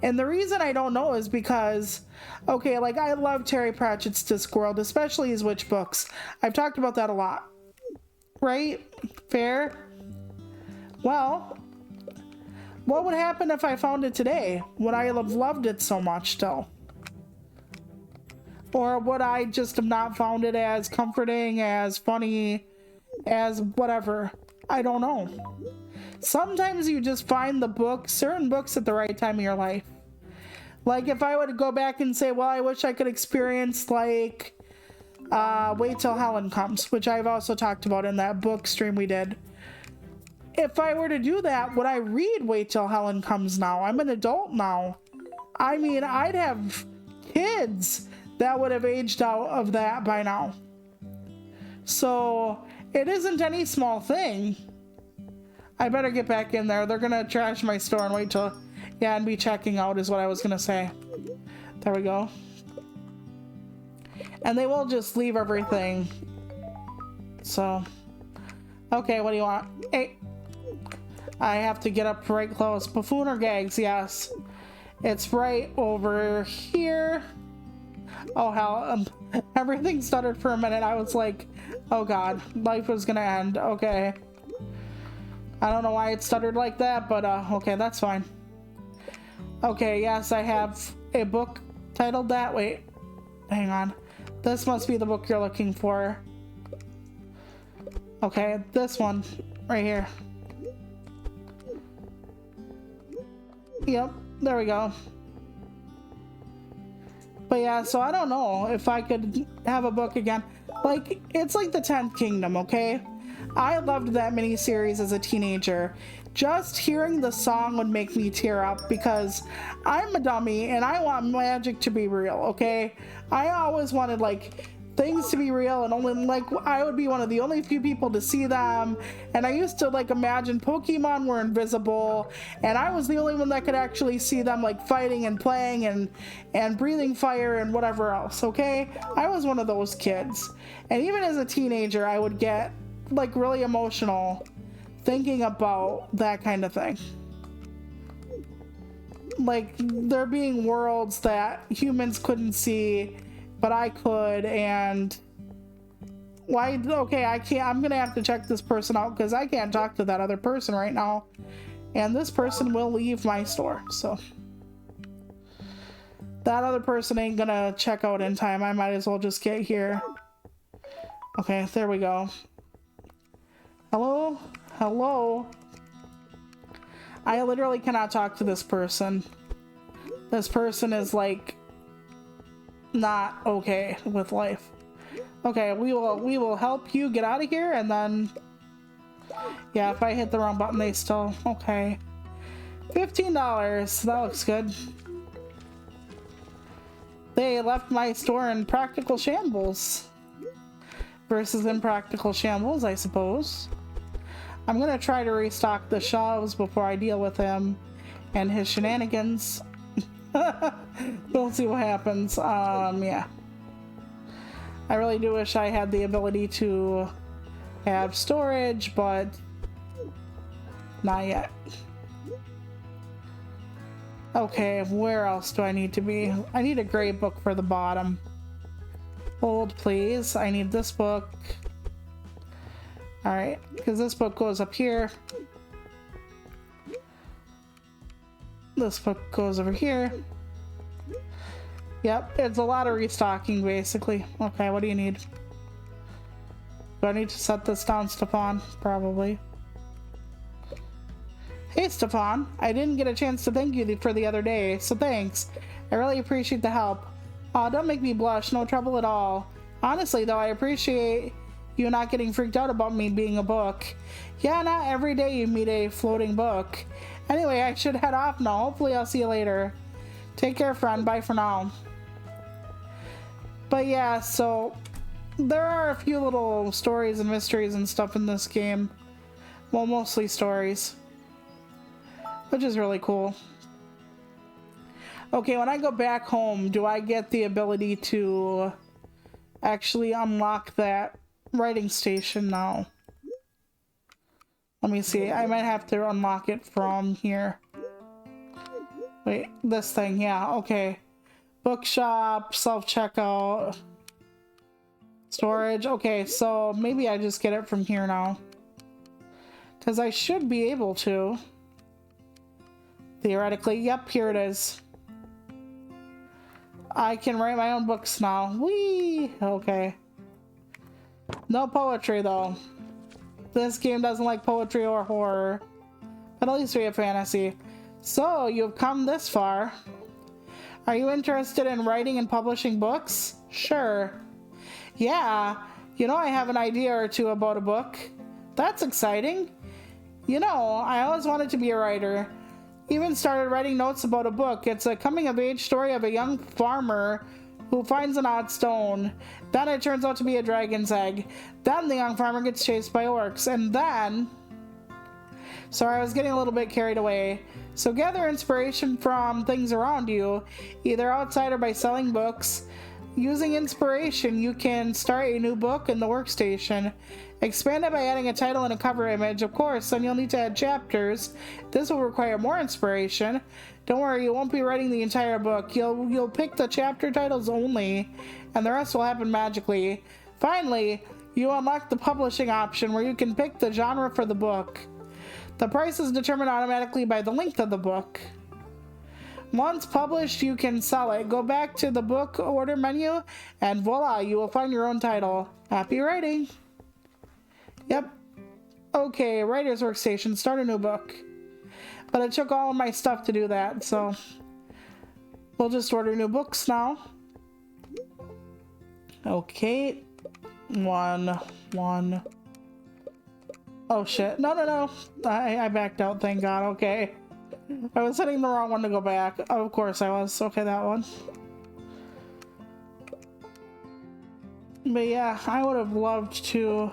And the reason I don't know is because, okay, like I love Terry Pratchett's Discworld, especially his witch books. I've talked about that a lot. Right? Fair? Well, what would happen if I found it today? Would I have loved it so much still? Or would I just have not found it as comforting, as funny, as whatever? I don't know. Sometimes you just find the book, certain books at the right time in your life. Like if I were to go back and say, well, I wish I could experience like Wait Till Helen Comes, which I've also talked about in that book stream we did. If I were to do that, would I read Wait Till Helen Comes now? I'm an adult now. I mean, I'd have kids that would have aged out of that by now. So it isn't any small thing. I better get back in there. They're gonna trash my store and wait till, yeah, and be checking out is what I was gonna say. There we go. And they will just leave everything. So, okay, what do you want? Hey, I have to get up right close. Buffoon or gags? Yes. It's right over here. Oh hell, everything stuttered for a minute. I was like, oh god, life was gonna end. Okay. I don't know why it stuttered like that, but okay, that's fine. Okay, yes, I have a book titled that. Wait, hang on. This must be the book you're looking for. Okay, this one right here. Yep, There we go. But yeah, so I don't know if I could have a book again. Like, it's like the 10th Kingdom, okay? I loved that miniseries as a teenager. Just hearing the song would make me tear up because I'm a dummy and I want magic to be real, okay? I always wanted, like, things to be real, and only, like, I would be one of the only few people to see them. And I used to, like, imagine Pokemon were invisible and I was the only one that could actually see them, like, fighting and playing and breathing fire and whatever else, okay? I was one of those kids. And even as a teenager, I would get, like, really emotional thinking about that kind of thing. Like, there being worlds that humans couldn't see but I could, and why? Okay, I can't. I'm gonna have to check this person out because I can't talk to that other person right now, and this person will leave my store, so that other person ain't gonna check out in time. I might as well just get here. Okay, there we go. Hello? Hello? I literally cannot talk to this person. This person is, like, not okay with life. Okay, we will help you get out of here, and then yeah, if I hit the wrong button, they still okay. $15. That looks good. They left my store in practical shambles. Versus impractical shambles, I suppose. I'm gonna try to restock the shelves before I deal with him and his shenanigans. We'll see what happens. Yeah. I really do wish I had the ability to have storage, but not yet. Okay, where else do I need to be? I need a gray book for the bottom. Hold, please. I need this book. Alright, because this book goes up here. This book goes over here. Yep, it's a lot of restocking, basically. Okay, what do you need? Do I need to set this down, Stefan? Probably. Hey, Stefan. I didn't get a chance to thank you for the other day, so thanks. I really appreciate the help. Aw, don't make me blush. No trouble at all. Honestly, though, I appreciate you not getting freaked out about me being a book. Yeah, not every day you meet a floating book. Anyway, I should head off now. Hopefully I'll see you later. Take care, friend. Bye for now. But yeah, so there are a few little stories and mysteries and stuff in this game. Well, mostly stories. Which is really cool. Okay, when I go back home, do I get the ability to actually unlock that writing station now? Let me see. I might have to unlock it from here. Wait, this thing. Yeah, okay. Bookshop, self-checkout, storage. Okay, so maybe I just get it from here now. Because I should be able to. Theoretically. Yep, here it is. I can write my own books now. Whee! Okay. No poetry, though. This game doesn't like poetry or horror. But at least we have fantasy. So, you've come this far. Are you interested in writing and publishing books? Sure. Yeah. You know, I have an idea or two about a book. That's exciting. You know, I always wanted to be a writer. Even started writing notes about a book. It's a coming-of-age story of a young farmer who finds an odd stone. Then it turns out to be a dragon's egg. Then the young farmer gets chased by orcs. And then... Sorry, I was getting a little bit carried away. So gather inspiration from things around you, either outside or by selling books. Using inspiration, you can start a new book in the workstation. Expand it by adding a title and a cover image. Of course, then you'll need to add chapters. This will require more inspiration. Don't worry, you won't be writing the entire book. You'll pick the chapter titles only, and the rest will happen magically. Finally, you unlock the publishing option where you can pick the genre for the book. The price is determined automatically by the length of the book. Once published, you can sell it. Go back to the book order menu, and voila, you will find your own title. Happy writing! Yep. Okay, writer's workstation. Start a new book. But it took all of my stuff to do that, so we'll just order new books now. Okay. One. Oh shit. No. I backed out, thank God. Okay. I was hitting the wrong one to go back. Oh, of course I was. Okay, that one. But yeah, I would have loved to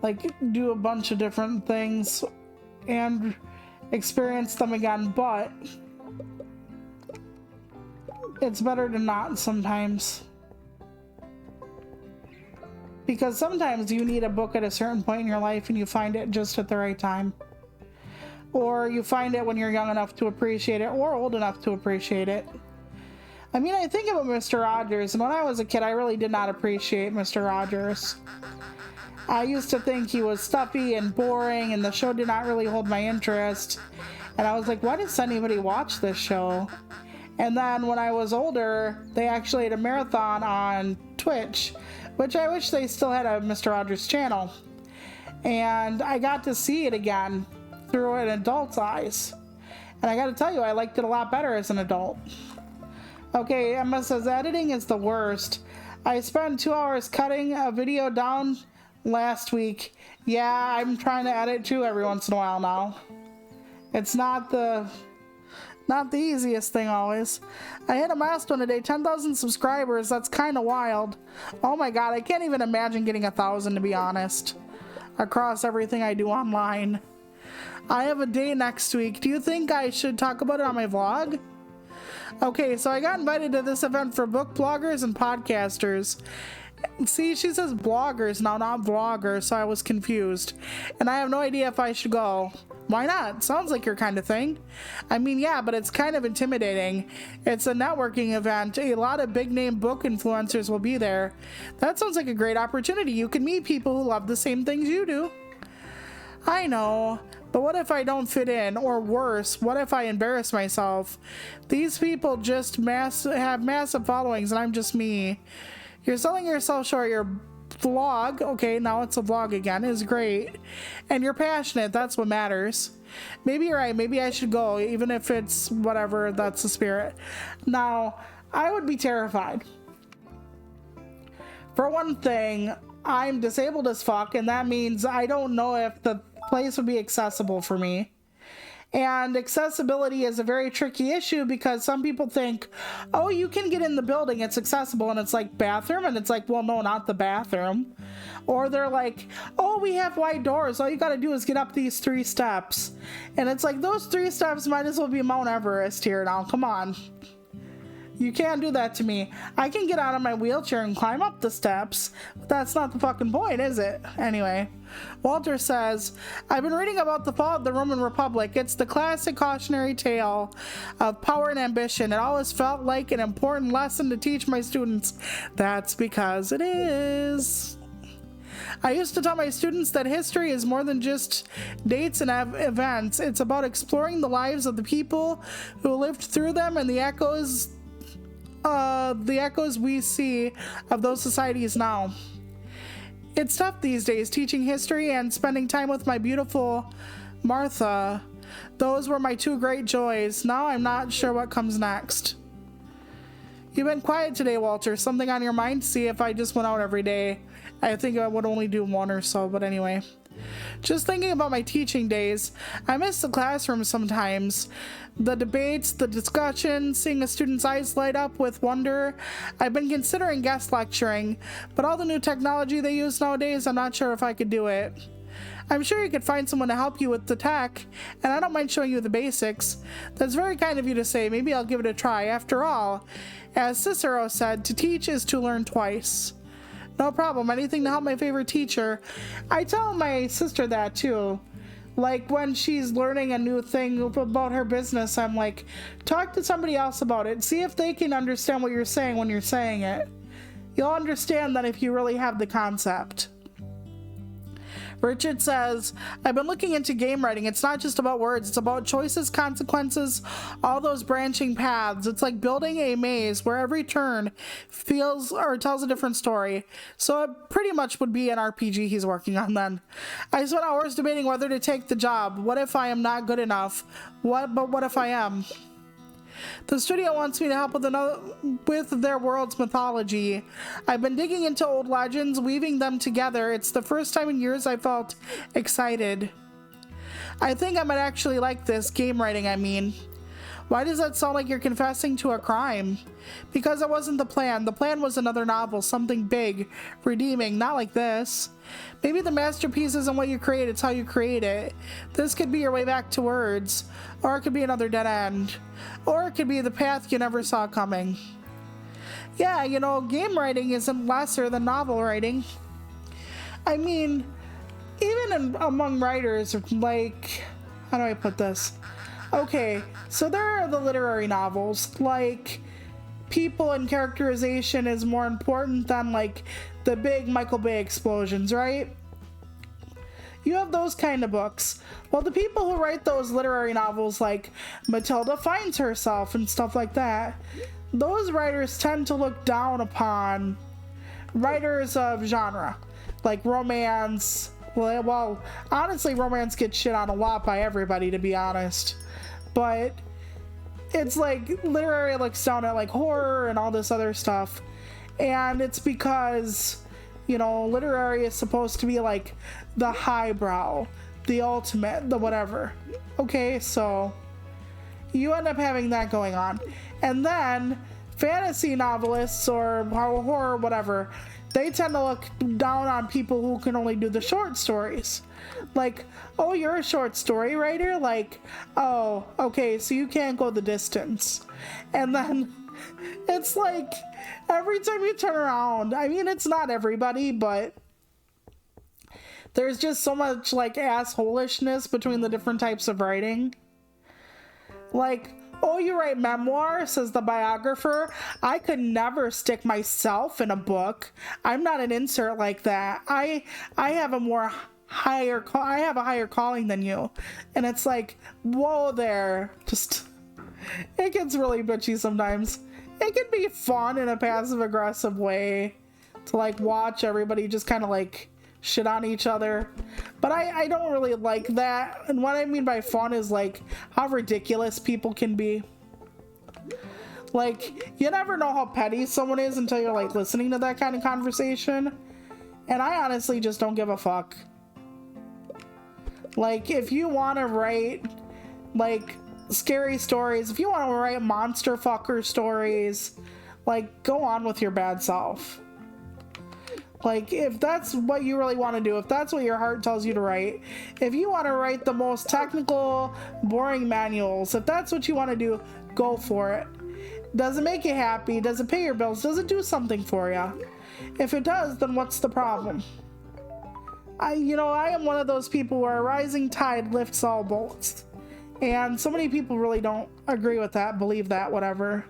like do a bunch of different things and experience them again, but it's better to not sometimes. Because sometimes you need a book at a certain point in your life and you find it just at the right time. Or you find it when you're young enough to appreciate it or old enough to appreciate it. I mean, I think about Mr. Rogers, and when I was a kid, I really did not appreciate Mr. Rogers. I used to think he was stuffy and boring, and the show did not really hold my interest. And I was like, why does anybody watch this show? And then when I was older, they actually had a marathon on Twitch, which I wish they still had a Mr. Rogers channel. And I got to see it again through an adult's eyes. And I gotta tell you, I liked it a lot better as an adult. Okay, Emma says, editing is the worst. I spent 2 hours cutting a video down last week. Yeah, I'm trying to edit too every once in a while now. It's not the easiest thing always. I hit a milestone today, 10,000 subscribers. That's kind of wild. Oh my god, I can't even imagine getting 1,000 to be honest. Across everything I do online. I have a day next week. Do you think I should talk about it on my vlog? Okay, so I got invited to this event for book bloggers and podcasters. See, she says bloggers now, not vloggers, so I was confused. And I have no idea if I should go. Why not? Sounds like your kind of thing. I mean, yeah, but it's kind of intimidating. It's a networking event. A lot of big name book influencers will be there. That sounds like a great opportunity. You can meet people who love the same things you do. I know, but what if I don't fit in? Or worse, what if I embarrass myself? These people just have massive followings and I'm just me. You're selling yourself short. Your vlog, okay, now it's a vlog again, is great. And you're passionate, that's what matters. Maybe you're right, maybe I should go, even if it's whatever, that's the spirit. Now, I would be terrified. For one thing, I'm disabled as fuck, and that means I don't know if the place would be accessible for me. And accessibility is a very tricky issue because some people think, oh, you can get in the building, it's accessible, and it's like bathroom, and it's like, well, no, not the bathroom. Or they're like, oh, we have wide doors, all you gotta do is get up these 3 steps. And it's like, those 3 steps might as well be Mount Everest here now, come on. You can't do that to me. I can get out of my wheelchair and climb up the steps, but that's not the fucking point, is it? Anyway, Walter says, I've been reading about the fall of the Roman Republic. It's the classic cautionary tale of power and ambition. It always felt like an important lesson to teach my students. That's because it is. I used to tell my students that history is more than just dates and events. It's about exploring the lives of the people who lived through them and the echoes we see of those societies now. It's tough these days teaching history and spending time with my beautiful Martha. Those were my 2 great joys. Now I'm not sure what comes next. You've been quiet today, Walter. Something on your mind? See, if I just went out every day, I think I would only do 1 or so, but anyway. Just thinking about my teaching days, I miss the classroom sometimes. The debates, the discussion, seeing a student's eyes light up with wonder. I've been considering guest lecturing, but all the new technology they use nowadays, I'm not sure if I could do it. I'm sure you could find someone to help you with the tech, and I don't mind showing you the basics. That's very kind of you to say. Maybe I'll give it a try. After all, as Cicero said, to teach is to learn twice. No problem. Anything to help my favorite teacher. I tell my sister that too. Like when she's learning a new thing about her business, I'm like, talk to somebody else about it. See if they can understand what you're saying when you're saying it. You'll understand that if you really have the concept. Richard says, I've been looking into game writing. It's not just about words. It's about choices, consequences, all those branching paths. It's like building a maze where every turn feels or tells a different story. So it pretty much would be an RPG he's working on then. I spent hours debating whether to take the job. What if I am not good enough? But what if I am? The studio wants me to help with their world's mythology. I've been digging into old legends, weaving them together. It's the first time in years I felt excited. I think I might actually like this, game writing, I mean. Why does that sound like you're confessing to a crime? Because it wasn't the plan. The plan was another novel, something big, redeeming, not like this. Maybe the masterpiece isn't what you create, it's how you create it. This could be your way back to words, or it could be another dead end, or it could be the path you never saw coming. Yeah, you know, game writing isn't lesser than novel writing. I mean, even among writers, like, how do I put this? Okay, so there are the literary novels, like, people and characterization is more important than, like, the big Michael Bay explosions, right? You have those kind of books. Well, the people who write those literary novels, like Matilda Finds Herself and stuff like that, those writers tend to look down upon writers of genre, like romance. Well, honestly, romance gets shit on a lot by everybody, to be honest. But it's like literary looks down at like horror and all this other stuff. And it's because, you know, literary is supposed to be like the highbrow, the ultimate, the whatever. Okay, so you end up having that going on. And then fantasy novelists or horror, whatever, they tend to look down on people who can only do the short stories. Like, oh, you're a short story writer? Like, oh, okay, so you can't go the distance. And then it's like, every time you turn around, I mean, it's not everybody, but there's just so much, like, assholishness between the different types of writing. Like, oh, you write memoir, says the biographer. I could never stick myself in a book. I'm not an insert like that. I have a higher calling than you. And it's like, whoa there. Just, it gets really bitchy sometimes. It can be fun in a passive aggressive way to like watch everybody just kind of like shit on each other, but I don't really like that. And what I mean by fun is like how ridiculous people can be. Like, you never know how petty someone is until you're like listening to that kind of conversation, and I honestly just don't give a fuck. Like, if you want to write like scary stories, if you want to write monster fucker stories, like, go on with your bad self. Like, if that's what you really want to do, if that's what your heart tells you to write, if you want to write the most technical, boring manuals, if that's what you want to do, go for it. Does it make you happy? Does it pay your bills? Does it do something for you? If it does, then what's the problem? I am one of those people where a rising tide lifts all boats. And so many people really don't agree with that, believe that, whatever.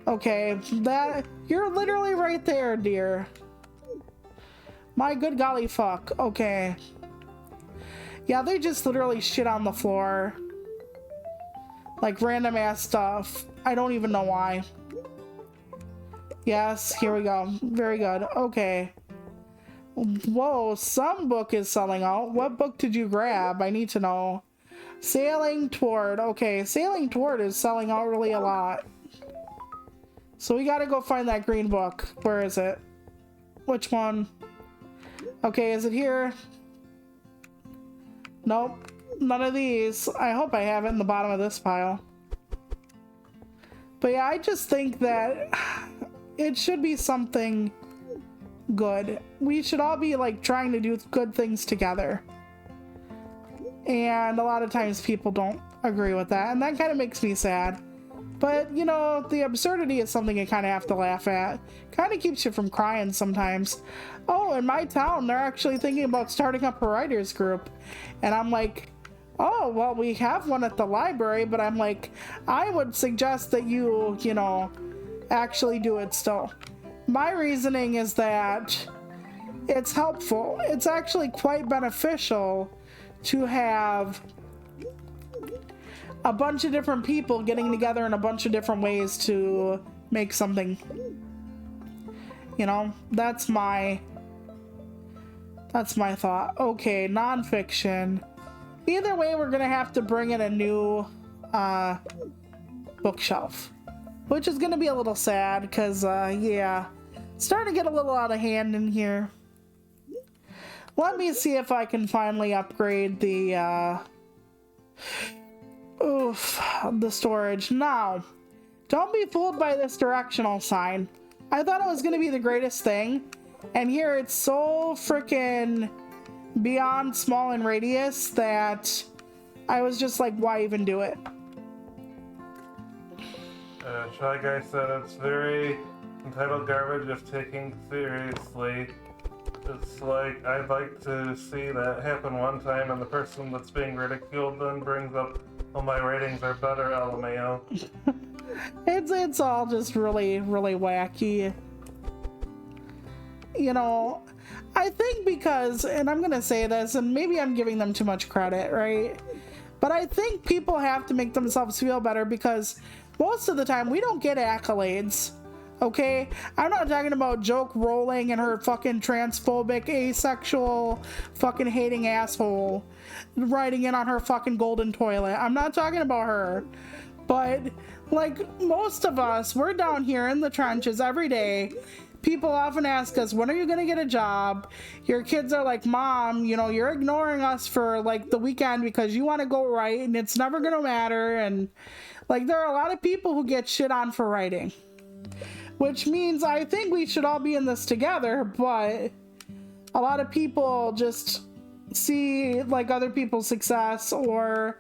Okay, that, you're literally right there, dear. My good golly fuck. Okay. Yeah, they just literally shit on the floor. Like random ass stuff. I don't even know why. Yes, here we go. Very good. Okay. Whoa, some book is selling out. What book did you grab? I need to know. Sailing Toward. Okay, Sailing Toward is selling out really a lot. So we gotta go find that green book. Where is it? Which one? Okay, is it here? Nope. None of these. I hope I have it in the bottom of this pile. But yeah, I just think that it should be something good. We should all be like trying to do good things together. And a lot of times people don't agree with that, and that kind of makes me sad. But, you know, the absurdity is something you kind of have to laugh at. Kind of keeps you from crying sometimes. Oh, in my town, they're actually thinking about starting up a writers group. And I'm like, oh, well, we have one at the library, but I'm like, I would suggest that you know, actually do it still. My reasoning is that it's helpful. It's actually quite beneficial to have a bunch of different people getting together in a bunch of different ways to make something. You know, that's my thought. Okay, nonfiction. Either way, we're gonna have to bring in a new bookshelf, which is gonna be a little sad because yeah, it's starting to get a little out of hand in here. Let me see if I can finally upgrade the storage. Now, don't be fooled by this directional sign. I thought it was gonna be the greatest thing, and here it's so freaking beyond small in radius that I was just like, why even do it? Shy Guy said it's very entitled garbage if taken seriously. It's like, I'd like to see that happen one time and the person that's being ridiculed then brings up, oh, my ratings are better, LMAO. It's all just really, really wacky. You know, I think because, and I'm gonna say this, and maybe I'm giving them too much credit, right? But I think people have to make themselves feel better because most of the time we don't get accolades. Okay, I'm not talking about Joke Rowling and her fucking transphobic, asexual, fucking hating asshole riding in on her fucking golden toilet. I'm not talking about her. But, like, most of us, we're down here in the trenches every day. People often ask us, when are you gonna get a job? Your kids are like, Mom, you know, you're ignoring us for, like, the weekend because you want to go write and it's never gonna matter. And, like, there are a lot of people who get shit on for writing. Which means I think we should all be in this together, but a lot of people just see like other people's success or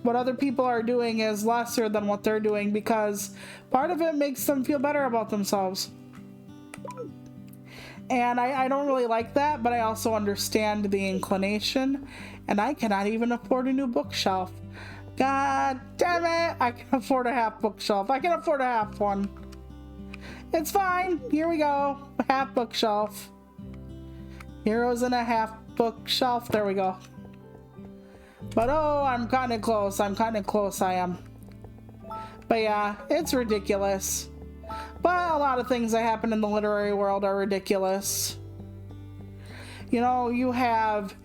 what other people are doing is lesser than what they're doing because part of it makes them feel better about themselves. And I don't really like that, but I also understand the inclination, and I cannot even afford a new bookshelf. God damn it, I can afford a half bookshelf. I can afford a half one. It's fine. Here we go. Half bookshelf. Heroes in a half bookshelf. There we go. But oh, I'm kind of close. I'm kind of close. I am. But yeah, it's ridiculous. But a lot of things that happen in the literary world are ridiculous. You know, you have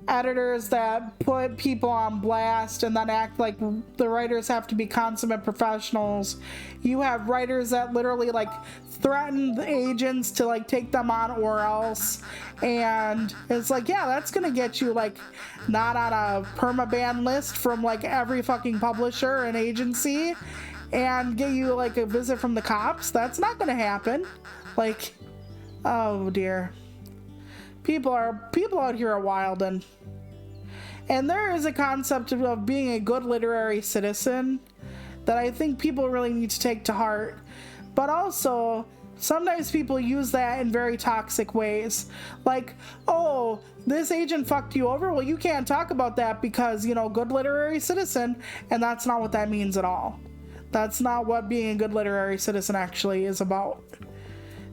editors that put people on blast and then act like the writers have to be consummate professionals. You have writers that literally like threaten the agents to like take them on or else, and it's like, yeah, that's gonna get you like not on a permaban list from like every fucking publisher and agency and get you like a visit from the cops. That's not gonna happen. Like, oh dear. People out here are wild, and there is a concept of being a good literary citizen that I think people really need to take to heart. But also, sometimes people use that in very toxic ways. Like, oh, this agent fucked you over? Well, you can't talk about that because, you know, good literary citizen, and that's not what that means at all. That's not what being a good literary citizen actually is about.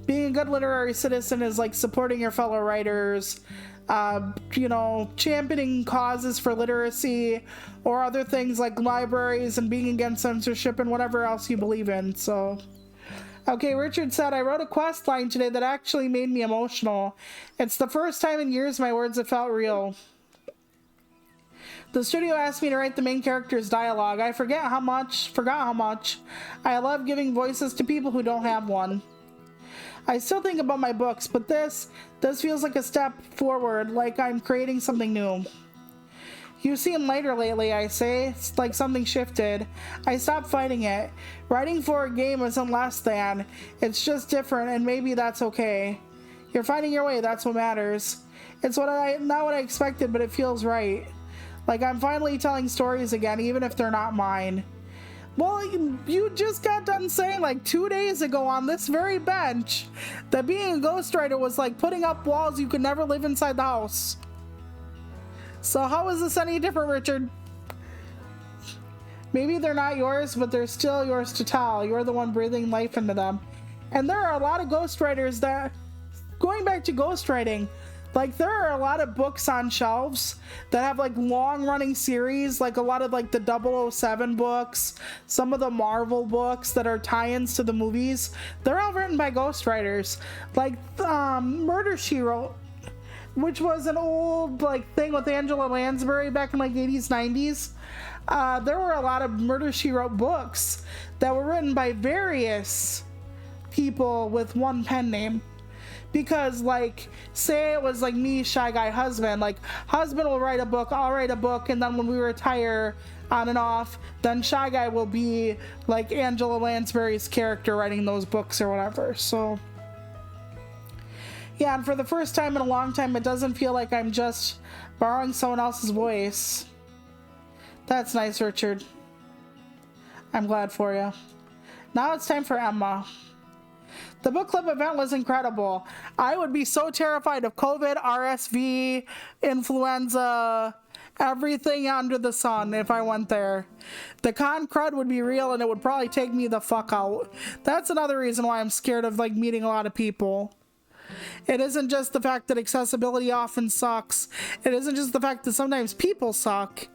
Being a good literary citizen is like supporting your fellow writers, you know, championing causes for literacy or other things like libraries and being against censorship and whatever else you believe in. So, okay, Richard said, I wrote a quest line today that actually made me emotional. It's the first time in years my words have felt real. The studio asked me to write the main character's dialogue. I forgot how much. I love giving voices to people who don't have one. I still think about my books, but this feels like a step forward, like I'm creating something new. You seem lighter lately, I say. It's like something shifted. I stopped fighting it. Writing for a game isn't less than. It's just different, and maybe that's okay. You're finding your way, that's what matters. It's not what I expected, but it feels right. Like I'm finally telling stories again, even if they're not mine. Well, you just got done saying like 2 days ago on this very bench that being a ghostwriter was like putting up walls you could never live inside the house. So how is this any different, Richard? Maybe they're not yours, but they're still yours to tell. You're the one breathing life into them. And there are a lot of ghostwriters that, going back to ghostwriting, Like, there are a lot of books on shelves that have like long running series, like a lot of like the 007 books, some of the Marvel books that are tie-ins to the movies. They're all written by ghostwriters. Like Murder, She Wrote, which was an old like thing with Angela Lansbury back in like 80s, 90s. There were a lot of Murder, She Wrote books that were written by various people with one pen name. Because, like, say it was like me, Shy Guy Husband. Like, husband will write a book, I'll write a book, and then when we retire on and off, then Shy Guy will be like Angela Lansbury's character writing those books or whatever. So, yeah, and for the first time in a long time, it doesn't feel like I'm just borrowing someone else's voice. That's nice, Richard. I'm glad for you. Now it's time for Emma. The book club event was incredible. I would be so terrified of COVID, RSV, influenza, everything under the sun if I went there. The con crud would be real and it would probably take me the fuck out. That's another reason why I'm scared of like meeting a lot of people. It isn't just the fact that accessibility often sucks. It isn't just the fact that sometimes people suck.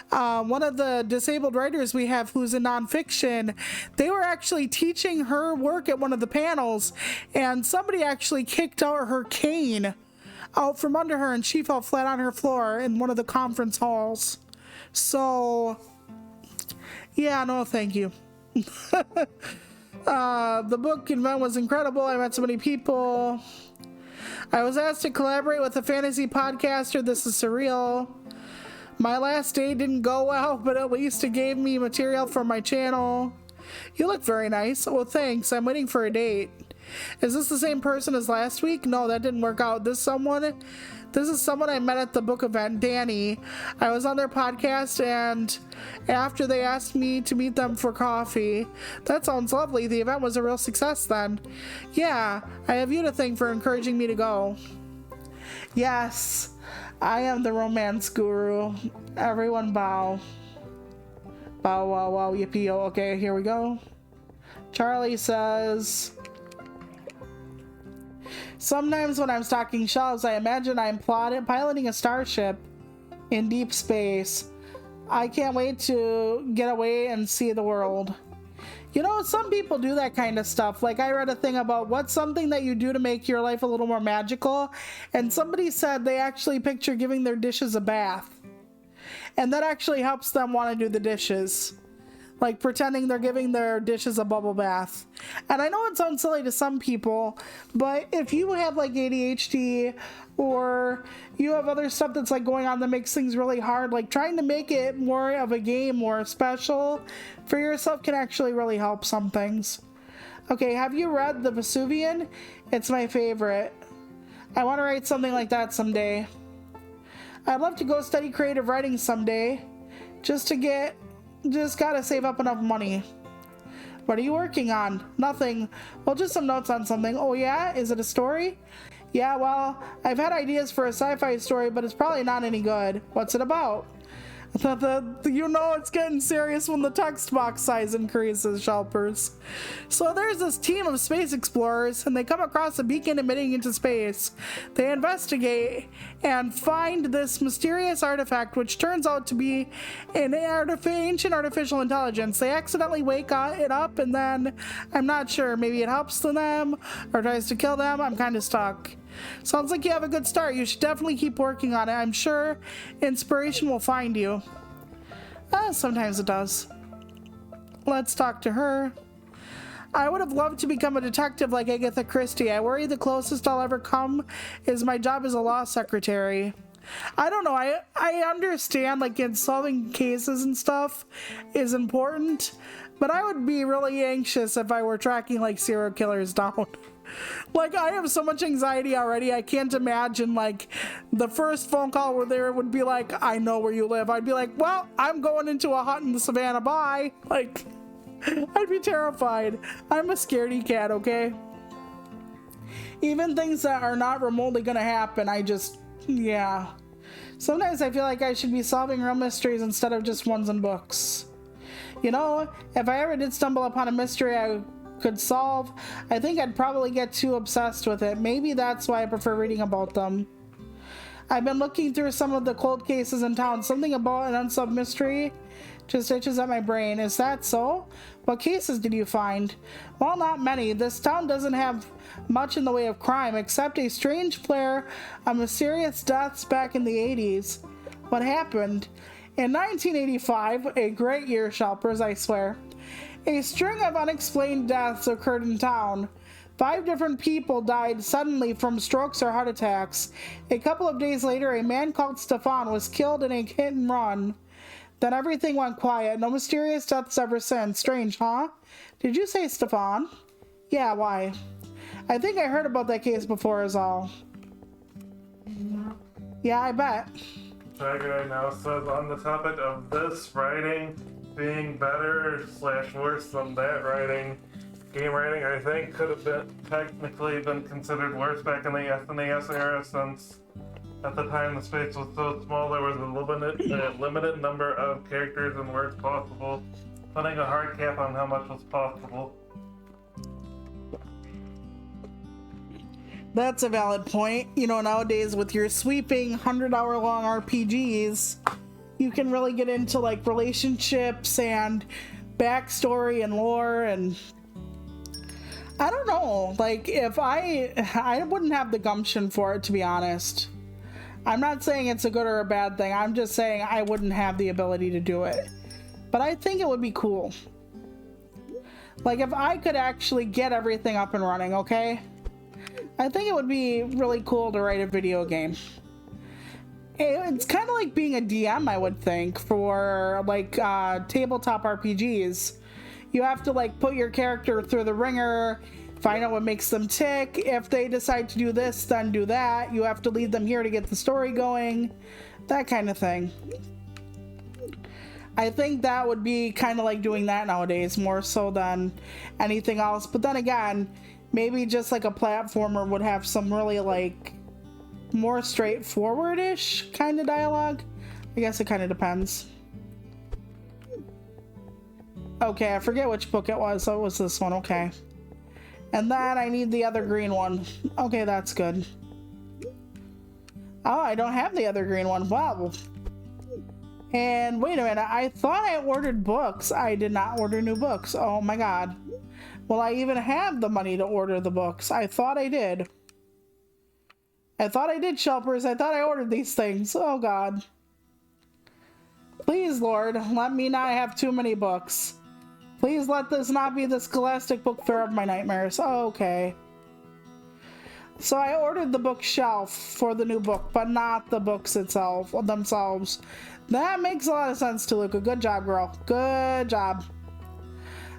One of the disabled writers we have who's in nonfiction, they were actually teaching her work at one of the panels, and somebody actually kicked out her cane out from under her, and she fell flat on her floor in one of the conference halls. So, yeah, no, thank you. The book event was incredible. I met so many people. I was asked to collaborate with a fantasy podcaster. This is surreal. My last day didn't go well, but at least it gave me material for my channel. You look very nice. Oh, thanks. I'm waiting for a date. Is this the same person as last week? No, that didn't work out. This is someone I met at the book event, Danny. I was on their podcast, and after they asked me to meet them for coffee. That sounds lovely. The event was a real success then. Yeah, I have you to thank for encouraging me to go. Yes, I am the romance guru. Everyone bow. Bow, wow, wow, yippee. Okay, here we go. Charlie says, sometimes when I'm stocking shelves, I imagine I'm piloting a starship in deep space. I can't wait to get away and see the world. You know, some people do that kind of stuff. Like, I read a thing about what's something that you do to make your life a little more magical, and somebody said they actually picture giving their dishes a bath. And that actually helps them want to do the dishes. Like pretending they're giving their dishes a bubble bath. And I know it sounds silly to some people, but if you have like ADHD or you have other stuff that's like going on that makes things really hard, like trying to make it more of a game, more special for yourself can actually really help some things. Okay, have you read The Vesuvian? It's my favorite. I want to write something like that someday. I'd love to go study creative writing someday. Just gotta save up enough money. What are you working on? Nothing. Well, just some notes on something. Oh yeah? Is it a story? Yeah, well, I've had ideas for a sci-fi story, but it's probably not any good. What's it about? You know it's getting serious when the text box size increases, Shelpers. So there's this team of space explorers, and they come across a beacon emitting into space. They investigate and find this mysterious artifact, which turns out to be an ancient artificial intelligence. They accidentally wake it up, and then I'm not sure. Maybe it helps them or tries to kill them. I'm kind of stuck. Sounds like you have a good start. You should definitely keep working on it. I'm sure inspiration will find you. Sometimes it does. Let's talk to her. I would have loved to become a detective like Agatha Christie. I worry the closest I'll ever come is my job as a law secretary. I don't know. I understand like in solving cases and stuff is important, but I would be really anxious if I were tracking like serial killers down. Like, I have so much anxiety already. I can't imagine, like, the first phone call where they would be like, I know where you live. I'd be like, well, I'm going into a hut in the savannah. Bye. Like, I'd be terrified. I'm a scaredy cat, okay? Even things that are not remotely gonna happen, yeah. Sometimes I feel like I should be solving real mysteries instead of just ones in books. You know, if I ever did stumble upon a mystery I could solve, I think I'd probably get too obsessed with it. Maybe that's why I prefer reading about them. I've been looking through some of the cold cases in town. Something about an unsolved mystery just itches at my brain. Is that so? What cases did you find? Well, not many. This town doesn't have much in the way of crime, except a strange flare of mysterious deaths back in the 80s. What happened? In 1985, a great year, Shelpers, I swear, a string of unexplained deaths occurred in town. 5 different people died suddenly from strokes or heart attacks. A couple of days later, a man called Stefan was killed in a hit and run. Then everything went quiet. No mysterious deaths ever since. Strange, huh? Did you say Stefan? Yeah, why? I think I heard about that case before is all. Yeah, I bet. Tiger now says on the topic of this writing being better / worse than that writing, game writing I think could have been technically been considered worse back in the SNES era, since at the time the space was so small there was a limited number of characters and words possible, putting a hard cap on how much was possible. That's a valid point. You know, nowadays with your sweeping 100-hour-long RPGs, you can really get into like relationships and backstory and lore, and I don't know, like if I wouldn't have the gumption for it, to be honest. I'm not saying it's a good or a bad thing. I'm just saying I wouldn't have the ability to do it. But I think it would be cool. Like if I could actually get everything up and running, okay? I think it would be really cool to write a video game. It's kind of like being a DM, I would think, for like tabletop RPGs. You have to like put your character through the ringer, find out what makes them tick. If they decide to do this, then do that. You have to lead them here to get the story going, that kind of thing. I think that would be kind of like doing that nowadays, more so than anything else. But then again, maybe just like a platformer would have some really like more straightforward-ish kind of dialogue. I guess it kind of depends. Okay, I forget which book it was. So it was this one, okay. And then I need the other green one. Okay, that's good. Oh, I don't have the other green one. Wow. And wait a minute, I thought I ordered books. I did not order new books. Oh my god. Will I even have the money to order the books? I thought I did. I thought I did, Shelpers. I thought I ordered these things. Oh god. Please, Lord, let me not have too many books. Please let this not be the Scholastic Book Fair of my nightmares. Okay. So I ordered the bookshelf for the new book, but not the books themselves. That makes a lot of sense, Toluca. Good job, girl. Good job.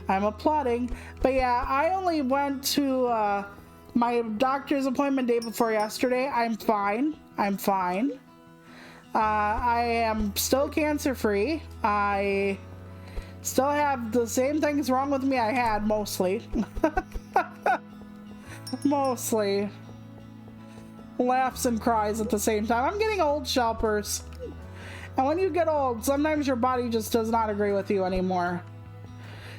I'm applauding. But yeah, I only went to my doctor's appointment day before yesterday. I'm fine. I'm fine. I am still cancer-free. I still have the same things wrong with me I had, mostly. Mostly. Laughs and cries at the same time. I'm getting old, Shelpers. And when you get old, sometimes your body just does not agree with you anymore.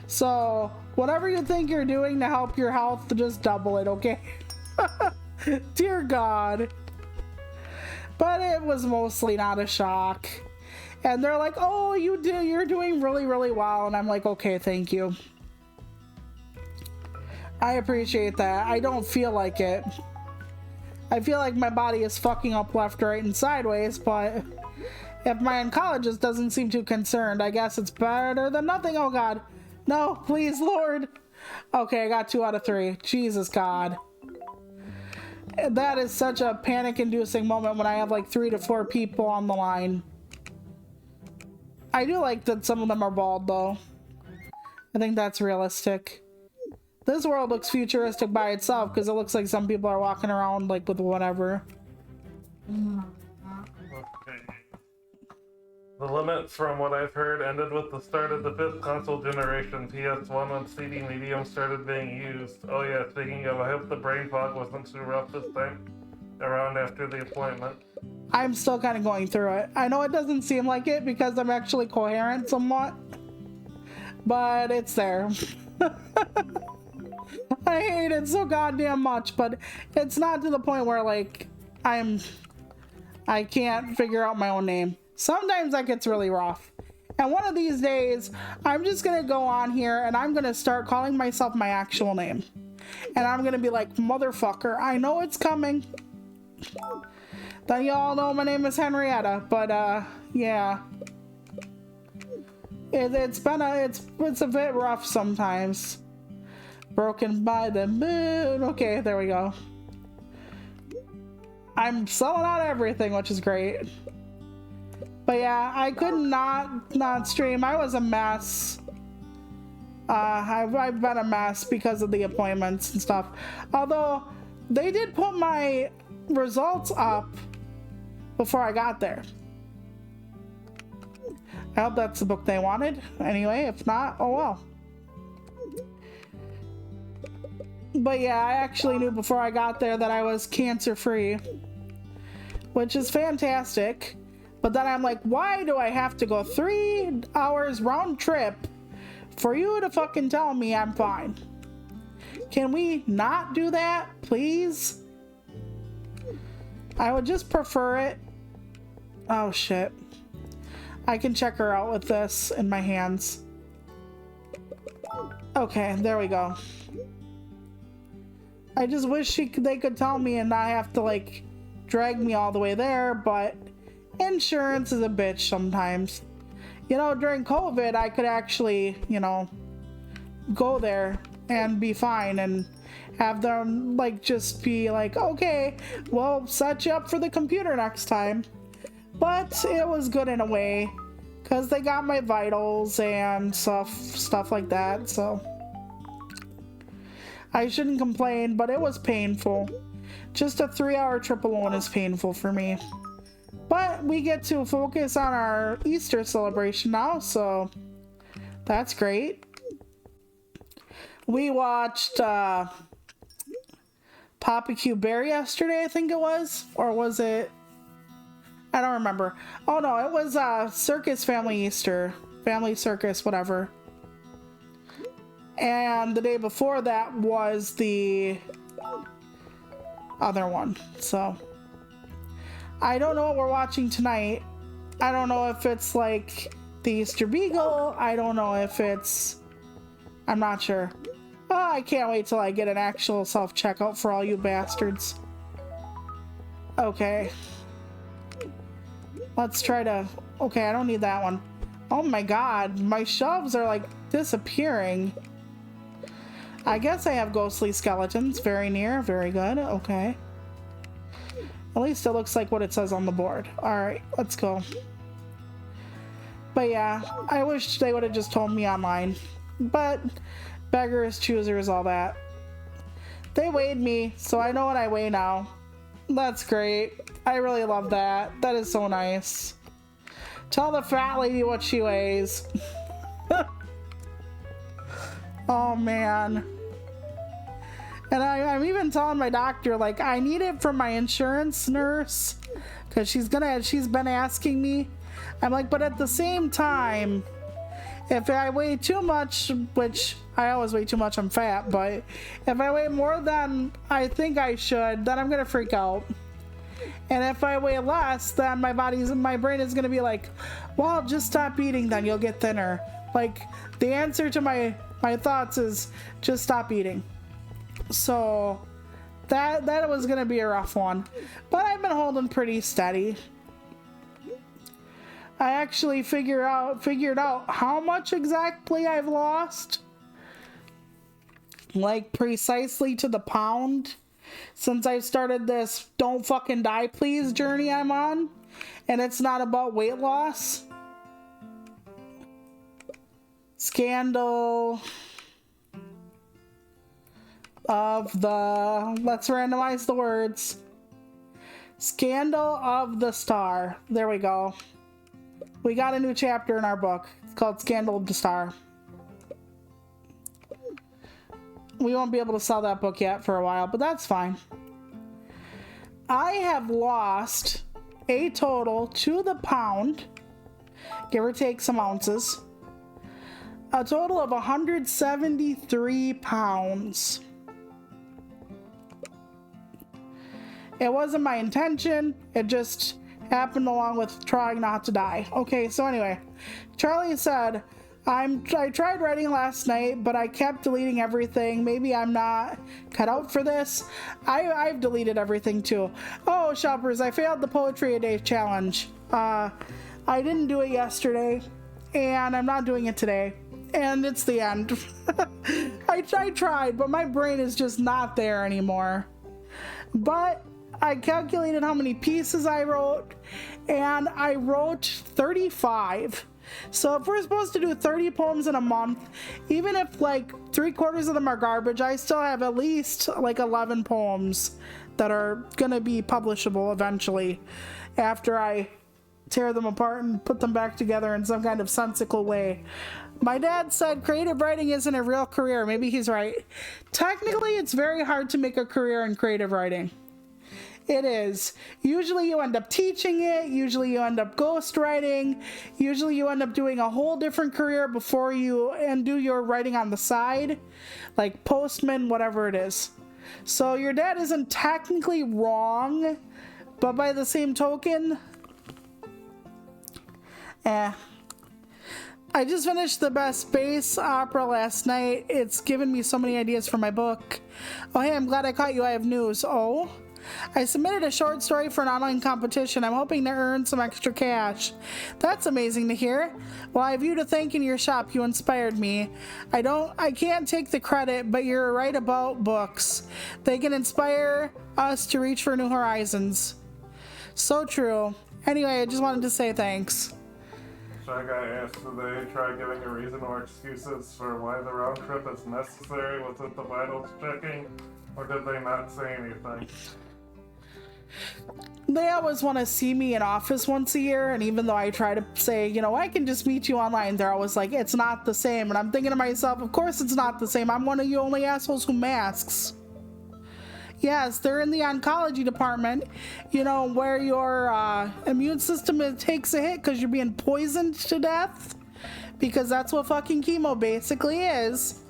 So, whatever you think you're doing to help your health, just double it, okay? Dear God. But it was mostly not a shock. And they're like, oh, you're doing really, really well. And I'm like, okay, thank you. I appreciate that. I don't feel like it. I feel like my body is fucking up left, right, and sideways, but if my oncologist doesn't seem too concerned, I guess it's better than nothing. Oh God. No, please, Lord. Okay, I got 2 out of 3. Jesus God. That is such a panic-inducing moment when I have like 3 to 4 people on the line. I do like that some of them are bald, though. I think that's realistic. This world looks futuristic by itself because it looks like some people are walking around like with whatever. Okay. The limit, from what I've heard, ended with the start of the 5th console generation, PS1, when CD Medium started being used. Oh yeah, speaking of, I hope the brain fog wasn't too rough this time around after the appointment. I'm still kind of going through it. I know it doesn't seem like it because I'm actually coherent somewhat, but it's there. I hate it so goddamn much, but it's not to the point where like I'm I can't figure out my own name. Sometimes that gets really rough. And one of these days, I'm just gonna go on here and I'm gonna start calling myself my actual name. And I'm gonna be like, motherfucker, I know it's coming. Then y'all know my name is Henrietta, but yeah. It's a bit rough sometimes. Broken by the moon. Okay, there we go. I'm selling out everything, which is great. But yeah, I could not stream. I was a mess. I've been a mess because of the appointments and stuff. Although they did put my results up before I got there. I hope that's the book they wanted. Anyway, if not, oh well. But yeah, I actually knew before I got there that I was cancer-free, which is fantastic. But then I'm like, why do I have to go 3 hours round trip for you to fucking tell me I'm fine? Can we not do that, please? I would just prefer it. Oh shit. I can check her out with this in my hands. Okay, there we go. I just wish they could tell me and not have to like drag me all the way there, but insurance is a bitch sometimes. You know, during COVID, I could actually, you know, go there and be fine and have them like just be like, okay, we'll set you up for the computer next time. But it was good in a way because they got my vitals and stuff like that, so I shouldn't complain, but it was painful. Just a 3-hour trip alone is painful for me. But we get to focus on our Easter celebration now, so that's great. We watched Papa Q Bear yesterday, I think it was. Or was it? I don't remember. Oh no, it was Circus Family Easter. Family Circus, whatever. And the day before that was the other one. So I don't know what we're watching tonight. I don't know if it's like the Easter Beagle. I don't know if it's... I'm not sure. Oh, I can't wait till I get an actual self-checkout for all you bastards. Okay. Let's try to... Okay, I don't need that one. Oh my god, my shelves are like disappearing. I guess I have ghostly skeletons. Very near, very good. Okay. At least it looks like what it says on the board. Alright, let's go. But yeah, I wish they would have just told me online. But beggars, choosers, all that. They weighed me, so I know what I weigh now. That's great. I really love that. That is so nice. Tell the fat lady what she weighs. Oh man. And I'm even telling my doctor, like, I need it from my insurance nurse because she's been asking me. I'm like, but at the same time, if I weigh too much, which I always weigh too much, I'm fat, but if I weigh more than I think I should, then I'm gonna freak out. And if I weigh less, then my brain is gonna be like, well, just stop eating, then you'll get thinner. Like, the answer to my thoughts is just stop eating. So that was gonna be a rough one, but I've been holding pretty steady. I actually figured out how much exactly I've lost, like precisely to the pound, since I started this "don't fucking die please" journey I'm on, and it's not about weight loss. Scandal of the... Let's randomize the words. Scandal of the Star. There we go. We got a new chapter in our book. It's called Scandal of the Star. We won't be able to sell that book yet for a while, but that's fine. I have lost a total to the pound, give or take some ounces, a total of 173 pounds. It wasn't my intention. It just happened along with trying not to die. Okay, so anyway, Charlie said, I tried writing last night, but I kept deleting everything. Maybe I'm not cut out for this. I've deleted everything too. Oh, shoppers, I failed the poetry a day challenge. I didn't do it yesterday, and I'm not doing it today. And it's the end. I tried, but my brain is just not there anymore. But I calculated how many pieces I wrote, and I wrote 35. So if we're supposed to do 30 poems in a month, even if like 3/4 of them are garbage, I still have at least like 11 poems that are gonna be publishable eventually after I tear them apart and put them back together in some kind of sensical way. My dad said creative writing isn't a real career. Maybe he's right. Technically, it's very hard to make a career in creative writing. It is. Usually you end up teaching it. Usually you end up ghostwriting. Usually you end up doing a whole different career before you do your writing on the side, like postman, whatever it is. So your dad isn't technically wrong, but by the same token, I just finished the best space opera last night. It's given me so many ideas for my book. Oh, hey, I'm glad I caught you. I have news. Oh? I submitted a short story for an online competition. I'm hoping to earn some extra cash. That's amazing to hear. Well, I have you to thank in your shop. You inspired me. I can't take the credit, but you're right about books. They can inspire us to reach for new horizons. So true. Anyway, I just wanted to say thanks. Shy Guy asked, did they try giving a reason or excuses for why the round trip is necessary? Was it the vitals checking, or did they not say anything? They always want to see me in office once a year, and even though I try to say, you know, I can just meet you online, they're always like, it's not the same. And I'm thinking to myself, of course it's not the same. I'm one of you only assholes who masks. Yes, they're in the oncology department, you know, where your immune system takes a hit because you're being poisoned to death, because that's what fucking chemo basically is,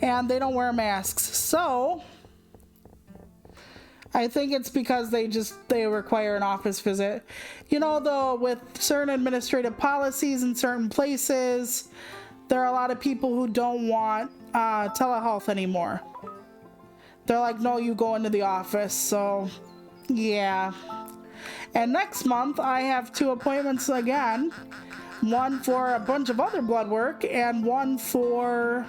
and they don't wear masks. So I think it's because they require an office visit. You know, though, with certain administrative policies in certain places, there are a lot of people who don't want telehealth anymore. They're like, no, you go into the office. So, yeah. And next month, I have 2 appointments again. One for a bunch of other blood work, and one for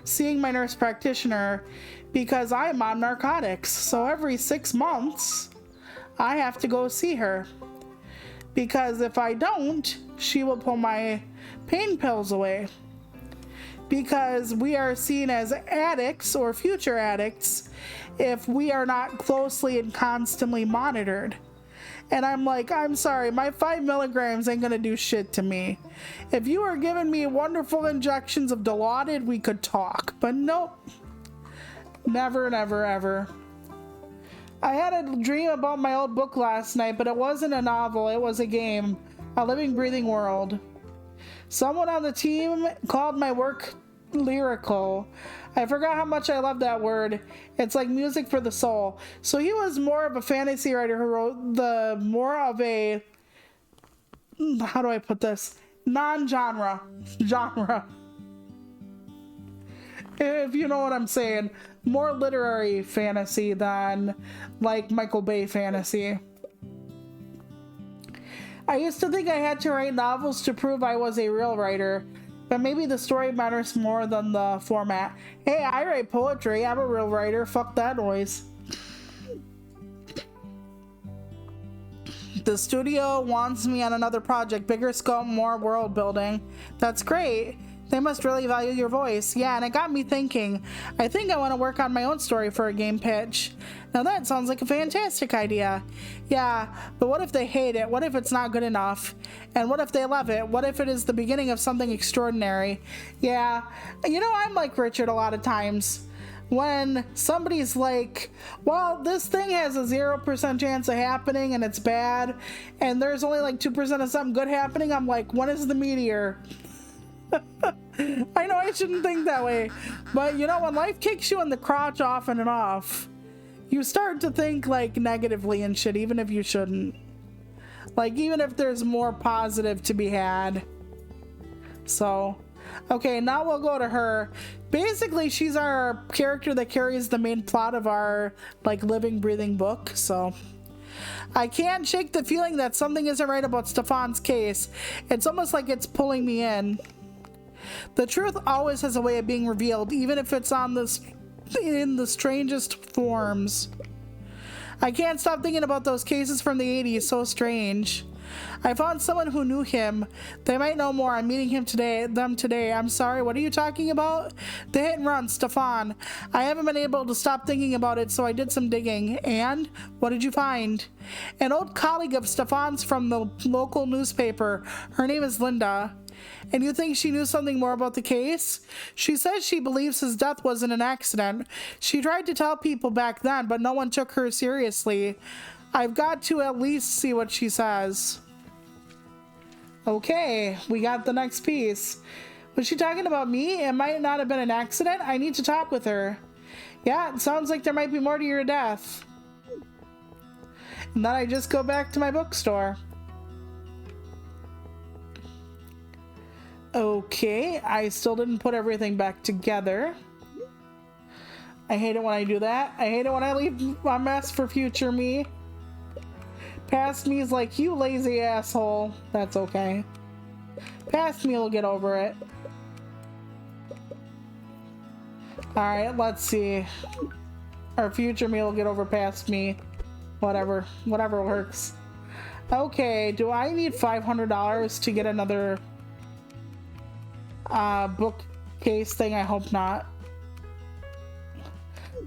seeing my nurse practitioner, because I'm on narcotics. So every 6 months, I have to go see her. Because if I don't, she will pull my pain pills away. Because we are seen as addicts or future addicts if we are not closely and constantly monitored. And I'm like, I'm sorry, my 5 milligrams ain't gonna do shit to me. If you were giving me wonderful injections of Dilaudid, we could talk. But nope. Never, never, ever. I had a dream about my old book last night, but it wasn't a novel, it was a game. A living, breathing world. Someone on the team called my work lyrical. I forgot how much I love that word. It's like music for the soul. So he was more of a fantasy writer who wrote more of a, how do I put this? Non-genre. Genre. If you know what I'm saying. More literary fantasy than like Michael Bay fantasy. I used to think I had to write novels to prove I was a real writer, but maybe the story matters more than the format. Hey, I write poetry. I'm a real writer. Fuck that noise. The studio wants me on another project. Bigger scope, more world building. That's great. They must really value your voice. Yeah, and it got me thinking. I think I want to work on my own story for a game pitch. Now that sounds like a fantastic idea. Yeah, but what if they hate it? What if it's not good enough? And what if they love it? What if it is the beginning of something extraordinary? Yeah, you know, I'm like Richard a lot of times. When somebody's like, well, this thing has a 0% chance of happening and it's bad, and there's only like 2% of something good happening, I'm like, when is the meteor? I know I shouldn't think that way, but you know, when life kicks you in the crotch often enough, you start to think like negatively and shit, even if you shouldn't. Like, even if there's more positive to be had. So, okay, now we'll go to her. Basically, she's our character that carries the main plot of our, like, living, breathing book, so. I can't shake the feeling that something isn't right about Stefan's case. It's almost like it's pulling me in. The truth always has a way of being revealed, even if it's in the strangest forms. I can't stop thinking about those cases from the 80s, so strange. I found someone who knew him. They might know more. I'm meeting them today. I'm sorry, what are you talking about? The hit and run, Stefan. I haven't been able to stop thinking about it, so I did some digging. And? What did you find? An old colleague of Stefan's from the local newspaper. Her name is Linda. And you think she knew something more about the case? She says she believes his death wasn't an accident. She tried to tell people back then, but no one took her seriously. I've got to at least see what she says. Okay, we got the next piece. Was she talking about me? It might not have been an accident. I need to talk with her. Yeah, it sounds like there might be more to your death. And then I just go back to my bookstore. Okay, I still didn't put everything back together. I hate it when I do that. I hate it when I leave a mess for future me. Past me is like, you lazy asshole. That's okay. Past me will get over it. Alright, let's see. Or future me will get over past me. Whatever works. Okay, do I need $500 to get another bookcase thing? I hope not.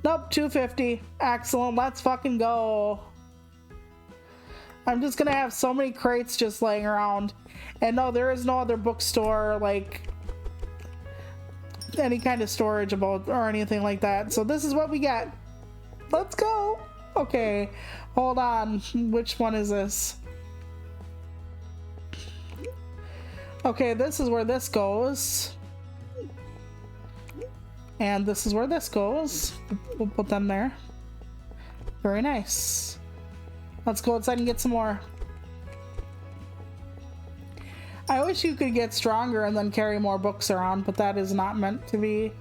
Nope, $250. Excellent, let's fucking go. I'm just gonna have so many crates just laying around. And no, there is no other bookstore, like, any kind of storage about or anything like that. So this is what we get. Let's go. Okay, hold on. Which one is this? Okay, this is where this goes. And this is where this goes. We'll put them there. Very nice. Let's go outside and get some more. I wish you could get stronger and then carry more books around, but that is not meant to be.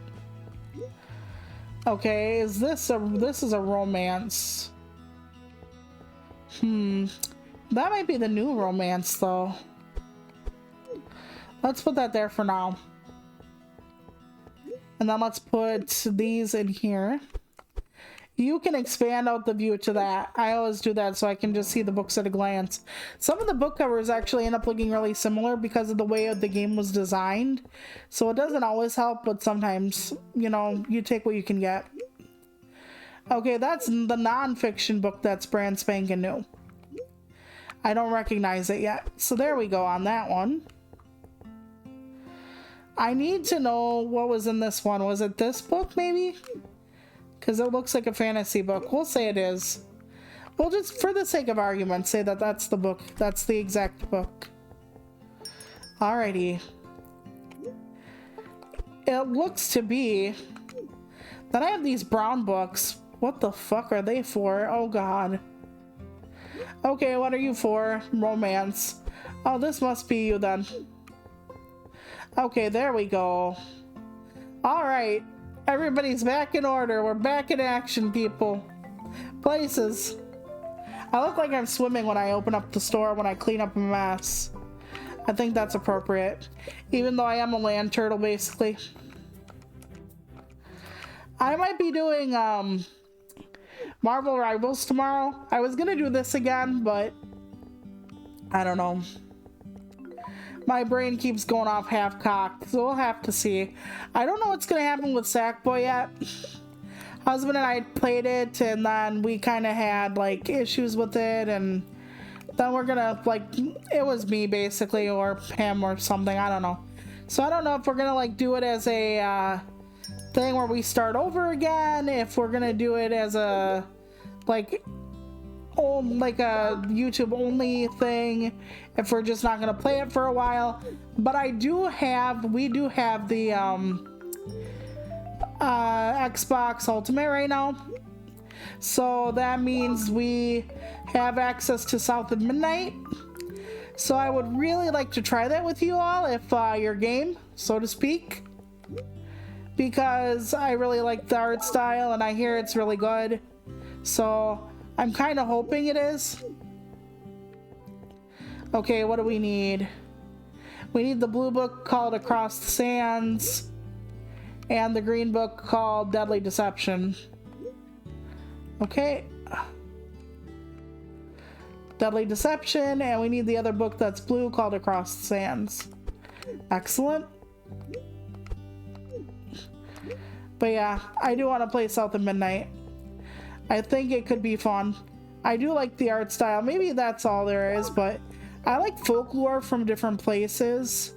Okay, this is a romance. That might be the new romance though. Let's put that there for now. And then let's put these in here. You can expand out the view to that. I always do that so I can just see the books at a glance. Some of the book covers actually end up looking really similar because of the way the game was designed. So it doesn't always help, but sometimes, you know, you take what you can get. Okay, that's the non-fiction book that's brand spanking new. I don't recognize it yet. So there we go on that one. I need to know what was in this one. Was it this book maybe? Because it looks like a fantasy book. We'll say it is. We'll just, for the sake of argument, say that that's the book. That's the exact book. Alrighty. It looks to be that I have these brown books. What the fuck are they for? Oh god. Okay, what are you for? Romance. Oh, this must be you then. Okay, there we go. Alright. Everybody's back in order. We're back in action, people. Places. I look like I'm swimming when I open up the store, when I clean up a mess. I think that's appropriate. Even though I am a land turtle, basically. I might be doing, Marvel Rivals tomorrow. I was gonna do this again, but I don't know. My brain keeps going off half-cocked, so we'll have to see. I don't know what's gonna happen with Sackboy yet. Husband and I played it, and then we kind of had, like, issues with it, and then we're gonna, like, it was me, basically, or him or something, I don't know. So I don't know if we're gonna, like, do it as a, thing where we start over again, if we're gonna do it as a, like a YouTube only thing, if we're just not gonna play it for a while. But we do have the Xbox Ultimate right now, So that means we have access to South of Midnight. So I would really like to try that with you all if you're game, so to speak. Because I really like the art style and I hear it's really good. So I'm kind of hoping it is. Okay, what do we need? We need the blue book called Across the Sands and the green book called Deadly Deception. Okay. Deadly Deception, and we need the other book that's blue called Across the Sands. Excellent. But yeah, I do want to play South of Midnight. I think it could be fun. I do like the art style. Maybe that's all there is, but I like folklore from different places.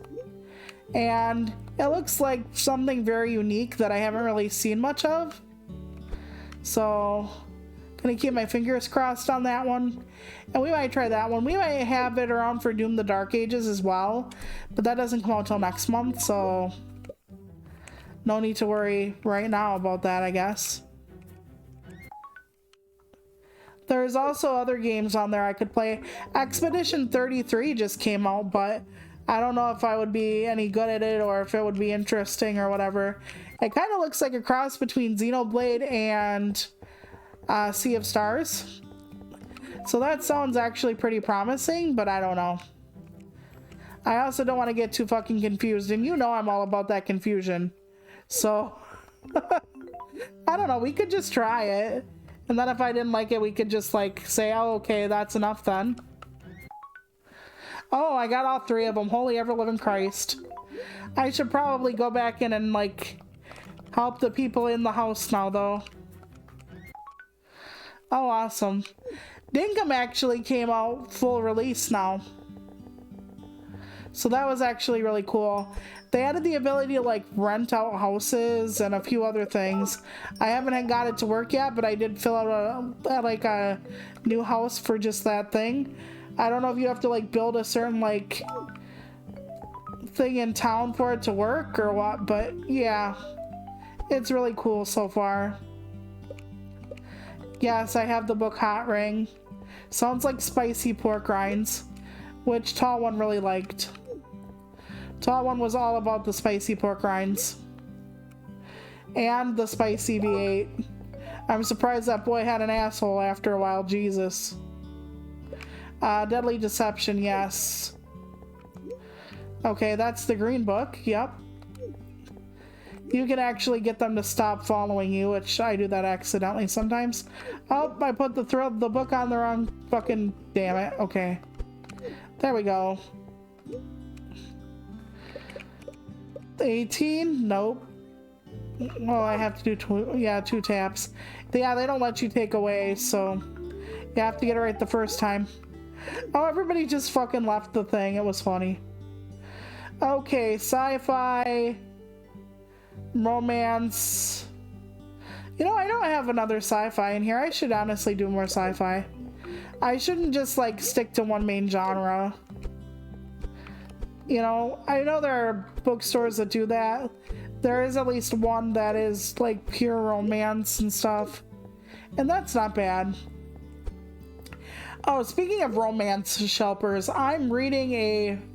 And it looks like something very unique that I haven't really seen much of. So, gonna keep my fingers crossed on that one. And we might try that one. We might have it around for Doom the Dark Ages as well. But that doesn't come out till next month, so no need to worry right now about that, I guess. There's also other games on there I could play. Expedition 33 just came out, but I don't know if I would be any good at it or if it would be interesting or whatever. It kind of looks like a cross between Xenoblade and Sea of Stars. So that sounds actually pretty promising, but I don't know. I also don't want to get too fucking confused, and you know I'm all about that confusion. So, I don't know, we could just try it. And then if I didn't like it, we could just like say, oh, okay, that's enough then. Oh, I got all 3 of them. Holy ever-living Christ. I should probably go back in and like help the people in the house now though. Oh, awesome. Dinkum actually came out full release now. So that was actually really cool. They added the ability to like rent out houses and a few other things. I haven't got it to work yet, but I did fill out a new house for just that thing. I don't know if you have to like build a certain like thing in town for it to work or what, but yeah, it's really cool so far. Yes, I have the book Hot Ring. Sounds like spicy pork rinds, which Tall One really liked. Tall One was all about the spicy pork rinds. And the spicy V8. I'm surprised that boy had an asshole after a while, Jesus. Deadly Deception, yes. Okay, that's the green book, yep. You can actually get them to stop following you, which I do that accidentally sometimes. Oh, I put the book on the wrong fucking... Damn it, okay. There we go. 18? Nope. Oh, I have to do 2 taps. Yeah, they don't let you take away, so you have to get it right the first time. Oh, everybody just fucking left the thing. It was funny. Okay, sci-fi, romance. You know, I don't have another sci-fi in here. I should honestly do more sci-fi. I shouldn't just like stick to one main genre. You know, I know there are bookstores that do that. There is at least one that is like pure romance and stuff. And that's not bad. Oh, speaking of romance shelpers, I'm reading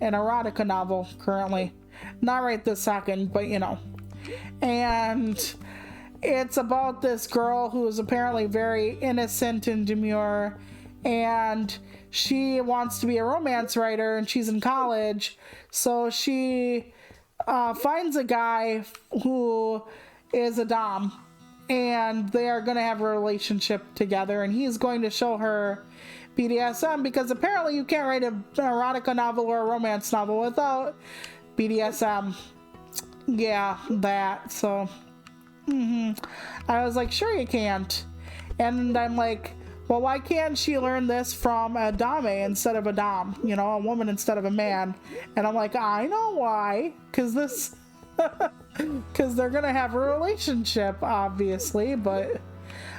an erotica novel currently. Not right this second, but you know. And it's about this girl who is apparently very innocent and demure. And she wants to be a romance writer and she's in college. So she finds a guy who is a dom. And they are going to have a relationship together. And he's going to show her BDSM because apparently you can't write an erotica novel or a romance novel without BDSM. Yeah, that. So, I was like, sure you can't. And I'm like, well, why can't she learn this from a dame instead of a dom? You know, a woman instead of a man. And I'm like, I know why. Because this... Because they're going to have a relationship, obviously. But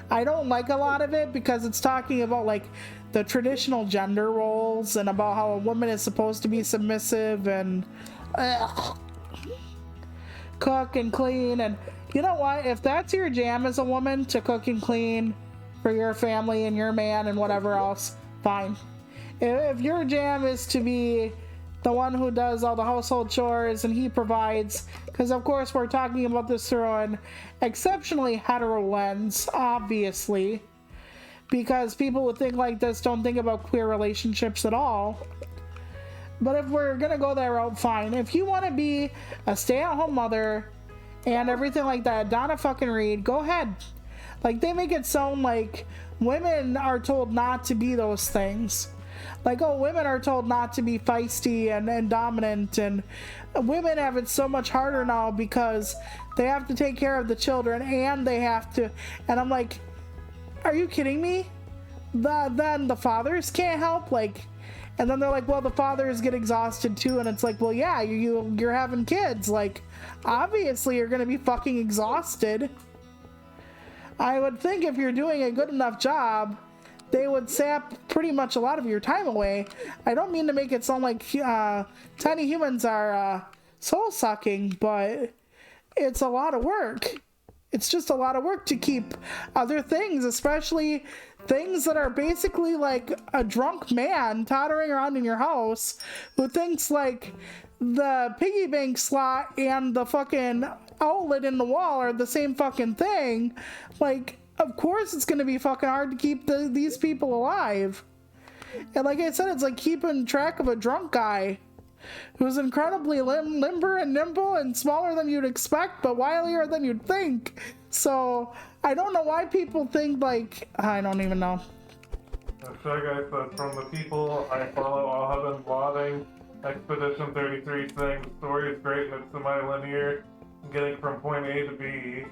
I don't like a lot of it because it's talking about, like, the traditional gender roles and about how a woman is supposed to be submissive and cook and clean. And you know what? If that's your jam as a woman, to cook and clean, for your family and your man and whatever else, fine. If your jam is to be the one who does all the household chores and he provides, because of course we're talking about this through an exceptionally hetero lens, obviously, because people who think like this don't think about queer relationships at all. But if we're gonna go that route, fine. If you want to be a stay-at-home mother and everything like that, Donna fucking Reed, go ahead. Like, they make it sound like women are told not to be those things. Like, oh, women are told not to be feisty and dominant, and women have it so much harder now because they have to take care of the children and they have to, and I'm like, are you kidding me? Then the fathers can't help, like, and then they're like, well, the fathers get exhausted too, and it's like, well, yeah, you're having kids, like, obviously you're gonna be fucking exhausted. I would think if you're doing a good enough job, they would sap pretty much a lot of your time away. I don't mean to make it sound like tiny humans are soul-sucking, but it's a lot of work. It's just a lot of work to keep other things, especially things that are basically like a drunk man tottering around in your house who thinks like the piggy bank slot and the fucking outlet in the wall are the same fucking thing. Like, of course it's gonna be fucking hard to keep these people alive. And like I said, it's like keeping track of a drunk guy who's incredibly limber and nimble and smaller than you'd expect, but wilier than you'd think. So I don't know why people think, like, I don't even know. Shy Guy says, from the people I follow, all have been lauding Expedition 33, saying the story is great and it's semi-linear, getting from point A to B.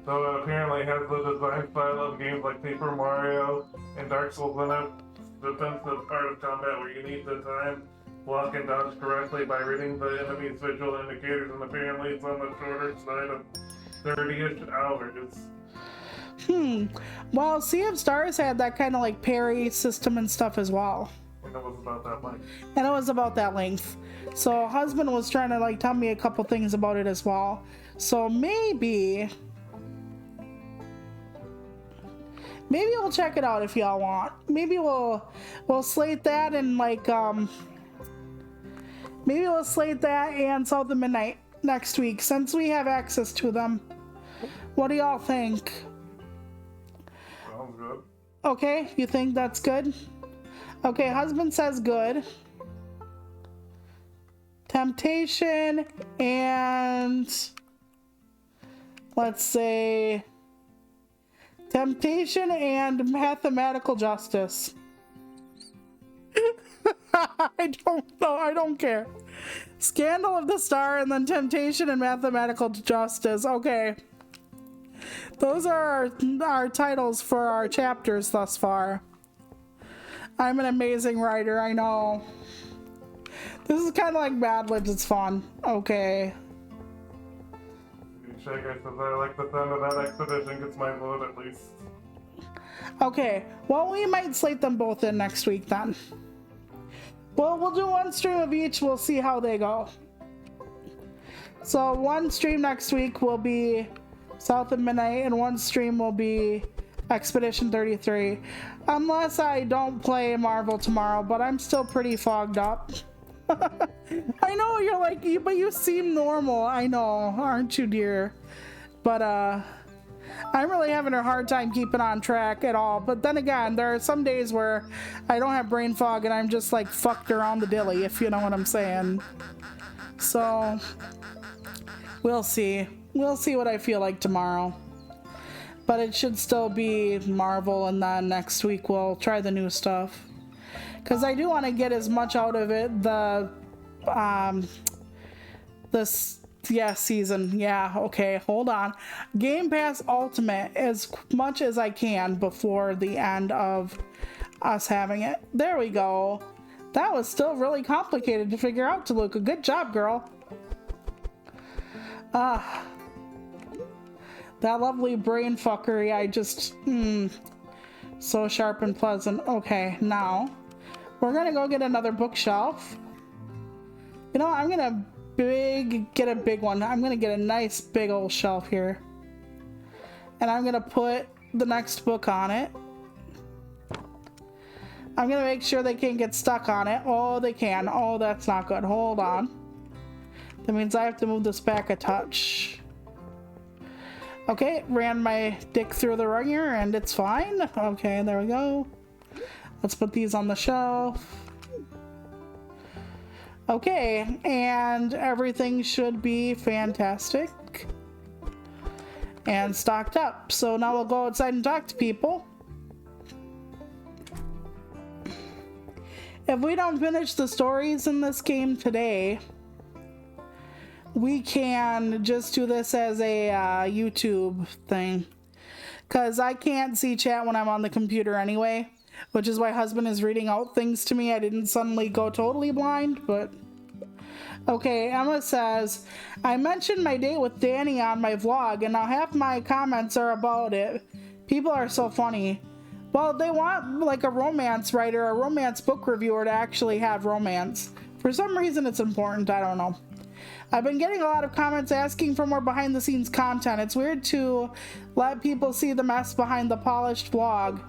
So it apparently has the design style of games like Paper Mario and Dark Souls in it. The defensive part of combat where you need the time, block and dodge correctly by reading the enemy's visual indicators, and apparently it's on the shorter side of 30-ish hours. Well, Sea of Stars had that kind of like parry system and stuff as well. And it was about that length. And it was about that length. So husband was trying to like tell me a couple things about it as well. So maybe we'll check it out if y'all want. Maybe we'll slate that and like maybe we'll slate that and South of Midnight next week since we have access to them. What do y'all think? Sounds good. Okay, you think that's good? Okay, husband says good. Temptation and let's say Temptation and Mathematical Justice. I don't know. I don't care. Scandal of the Star and then Temptation and Mathematical Justice. Okay. Those are our titles for our chapters thus far. I'm an amazing writer, I know. This is kind of like Mad Libs, it's fun. Okay. Shy Guy says, I like the sound of that expedition, gets my vote at least. Okay, well, we might slate them both in next week then. Well, we'll do one stream of each, we'll see how they go. So one stream next week will be South of Midnight, and one stream will be Expedition 33. Unless I don't play Marvel tomorrow, but I'm still pretty fogged up. I know you're like, but you seem normal. I know, aren't you, dear? But I'm really having a hard time keeping on track at all. But then again, there are some days where I don't have brain fog and I'm just like fucked around the dilly, if you know what I'm saying. So we'll see. We'll see what I feel like tomorrow. But it should still be Marvel, and then next week we'll try the new stuff. Because I do want to get as much out of it, season. Yeah, okay, hold on. Game Pass Ultimate as much as I can before the end of us having it. There we go. That was still really complicated to figure out, Toluca. Good job, girl. That lovely brain fuckery, I just, so sharp and pleasant. Okay, now, we're gonna go get another bookshelf. You know, I'm gonna get a big one. I'm gonna get a nice big old shelf here. And I'm gonna put the next book on it. I'm gonna make sure they can't get stuck on it. Oh, they can. Oh, that's not good. Hold on. That means I have to move this back a touch. Okay, ran my dick through the ringer and it's fine. Okay, there we go. Let's put these on the shelf. Okay, and everything should be fantastic and stocked up. So now we'll go outside and talk to people. If we don't finish the stories in this game today, we can just do this as a YouTube thing. Because I can't see chat when I'm on the computer anyway, which is why husband is reading out things to me. I didn't suddenly go totally blind, but... Okay, Emma says, I mentioned my date with Danny on my vlog, and now half my comments are about it. People are so funny. Well, they want like a romance writer, a romance book reviewer to actually have romance. For some reason it's important, I don't know. I've been getting a lot of comments asking for more behind the scenes content. It's weird to let people see the mess behind the polished vlog.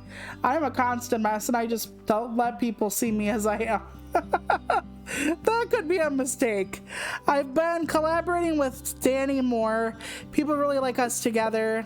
I'm a constant mess and I just don't let people see me as I am. That could be a mistake. I've been collaborating with Danny more. People really like us together.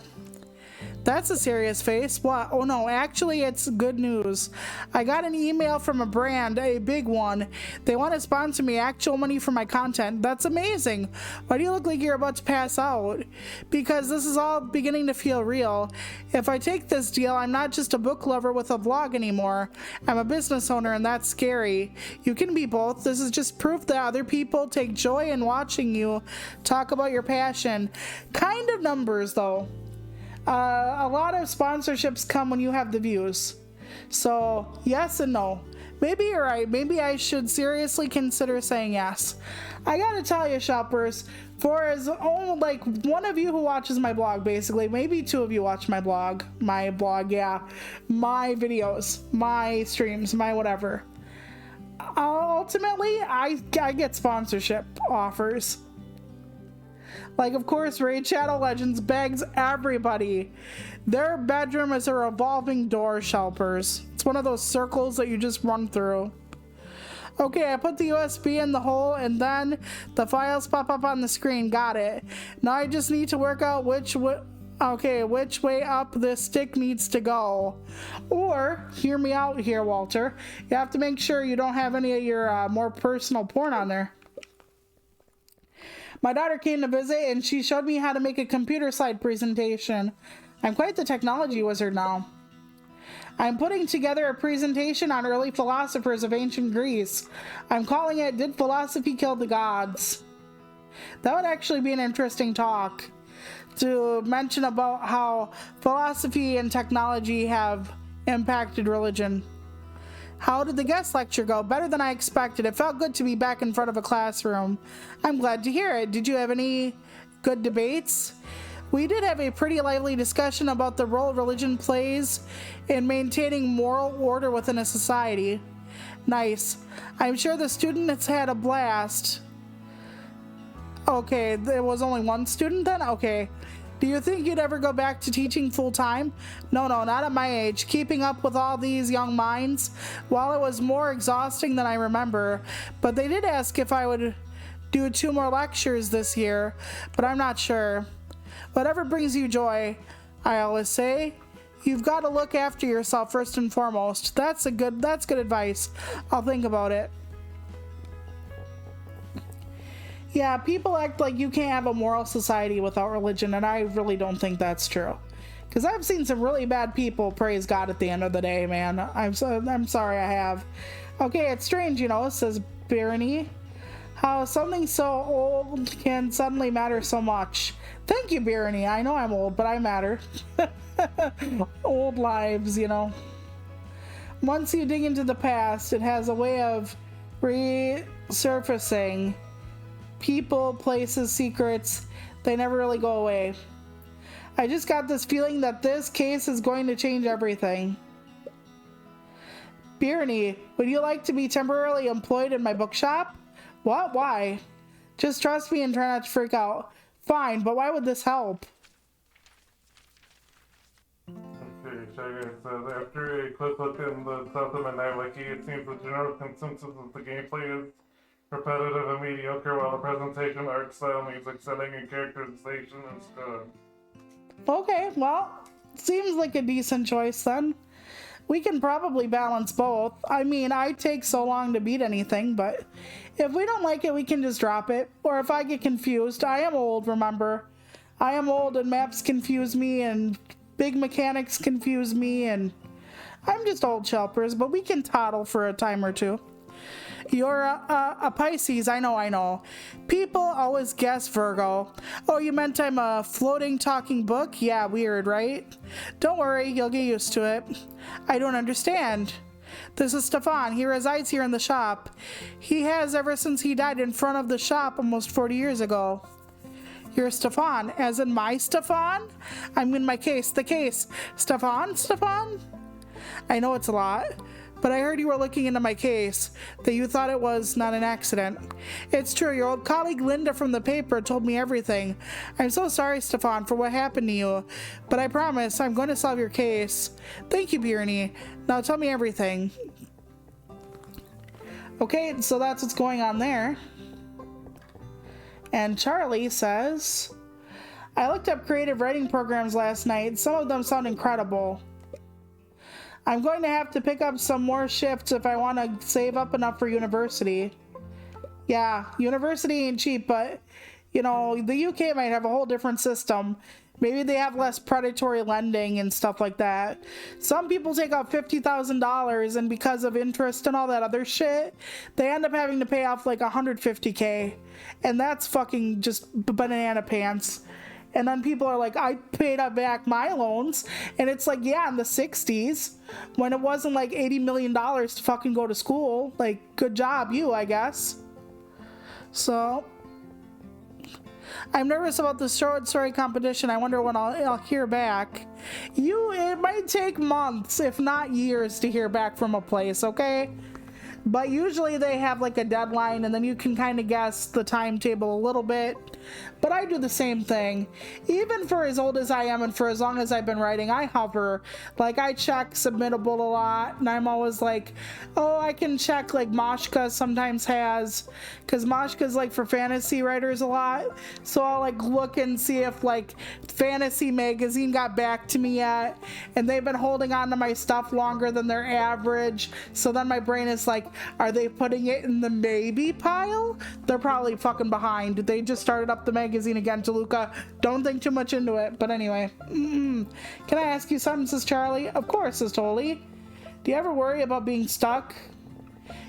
That's a serious face. What? Oh no, actually it's good news. I got an email from a brand, a big one. They want to sponsor me actual money for my content. That's amazing. Why do you look like you're about to pass out? Because this is all beginning to feel real. If I take this deal, I'm not just a book lover with a vlog anymore. I'm a business owner and that's scary. You can be both. This is just proof that other people take joy in watching you talk about your passion. Kind of numbers though. A lot of sponsorships come when you have the views. So, yes and no. Maybe you're right. Maybe I should seriously consider saying yes. I gotta tell you, shoppers, for as only like one of you who watches my blog, basically, maybe two of you watch my blog, yeah, my videos, my streams, my whatever. Ultimately, I get sponsorship offers. Like, of course, Raid Shadow Legends begs everybody. Their bedroom is a revolving door, Shelpers. It's one of those circles that you just run through. Okay, I put the USB in the hole and then the files pop up on the screen. Got it. Now I just need to work out which way up this stick needs to go. Or, hear me out here, Walter. You have to make sure you don't have any of your more personal porn on there. My daughter came to visit and she showed me how to make a computer slide presentation. I'm quite the technology wizard now. I'm putting together a presentation on early philosophers of ancient Greece. I'm calling it Did Philosophy Kill the Gods? That would actually be an interesting talk to mention about how philosophy and technology have impacted religion. How did the guest lecture go? Better than I expected. It felt good to be back in front of a classroom. I'm glad to hear it. Did you have any good debates? We did have a pretty lively discussion about the role religion plays in maintaining moral order within a society. Nice. I'm sure the students had a blast. Okay, there was only one student then? Okay. Do you think you'd ever go back to teaching full-time? No, not at my age. Keeping up with all these young minds, while it was more exhausting than I remember, but they did ask if I would do 2 more lectures this year, but I'm not sure. Whatever brings you joy, I always say. You've got to look after yourself first and foremost. That's good advice. I'll think about it. Yeah, people act like you can't have a moral society without religion, and I really don't think that's true. Because I've seen some really bad people praise God at the end of the day, man. I'm sorry I have. Okay, it's strange, says Barony, how something so old can suddenly matter so much. Thank you, Barony. I know I'm old, but I matter. Old lives, Once you dig into the past, it has a way of resurfacing. People, places, secrets, they never really go away. I just got this feeling that this case is going to change everything. Birney, would you like to be temporarily employed in my bookshop? What? Why? Just trust me and try not to freak out. Fine, but why would this help? Okay, Sugar says, after a quick look in the Supplement Night Wiki, it seems the general consensus is the gameplay is repetitive and mediocre, while the presentation, art style, music setting, and characterization is good. Okay, well, seems like a decent choice then. We can probably balance both. I mean, I take so long to beat anything, but if we don't like it, we can just drop it. Or if I get confused, I am old, remember. I am old and maps confuse me and big mechanics confuse me and I'm just old Shelpers, but we can toddle for a time or two. You're a Pisces, I know. People always guess Virgo. Oh, you meant I'm a floating talking book? Yeah, weird, right? Don't worry, you'll get used to it. I don't understand. This is Stefan. He resides here in the shop. He has ever since he died in front of the shop almost 40 years ago. You're Stefan, as in my Stefan? I'm in my case, the case. Stefan? I know it's a lot. But I heard you were looking into my case, that you thought it was not an accident. It's true, your old colleague Linda from the paper told me everything. I'm so sorry, Stefan, for what happened to you, but I promise I'm going to solve your case. Thank you, Bjorny. Now tell me everything. Okay, so that's what's going on there. And Charlie says, I looked up creative writing programs last night. Some of them sound incredible. I'm going to have to pick up some more shifts if I want to save up enough for university. Yeah, university ain't cheap, but, you know, the UK might have a whole different system. Maybe they have less predatory lending and stuff like that. Some people take out $50,000 and because of interest and all that other shit, they end up having to pay off like $150K. And that's fucking just banana pants. And then people are like, I paid up back my loans. And it's like, yeah, in the 60s, when it wasn't like $80 million to fucking go to school. Like, good job, you, I guess. So, I'm nervous about the short story competition. I wonder when I'll hear back. It might take months, if not years, to hear back from a place, okay? But usually they have like a deadline and then you can kind of guess the timetable a little bit. But I do the same thing. Even for as old as I am and for as long as I've been writing, I hover. Like I check submittable a lot and I'm always like, oh, I can check like Moshka sometimes has, because Moshka's like for fantasy writers a lot. So I'll like look and see if like Fantasy Magazine got back to me yet. And they've been holding on to my stuff longer than their average. So then my brain is like, are they putting it in the maybe pile? They're probably fucking behind. They just started up the magazine again, Toluca. Don't think too much into it. But anyway, can I ask you something, says Charlie? Of course, says Tolly. Do you ever worry about being stuck?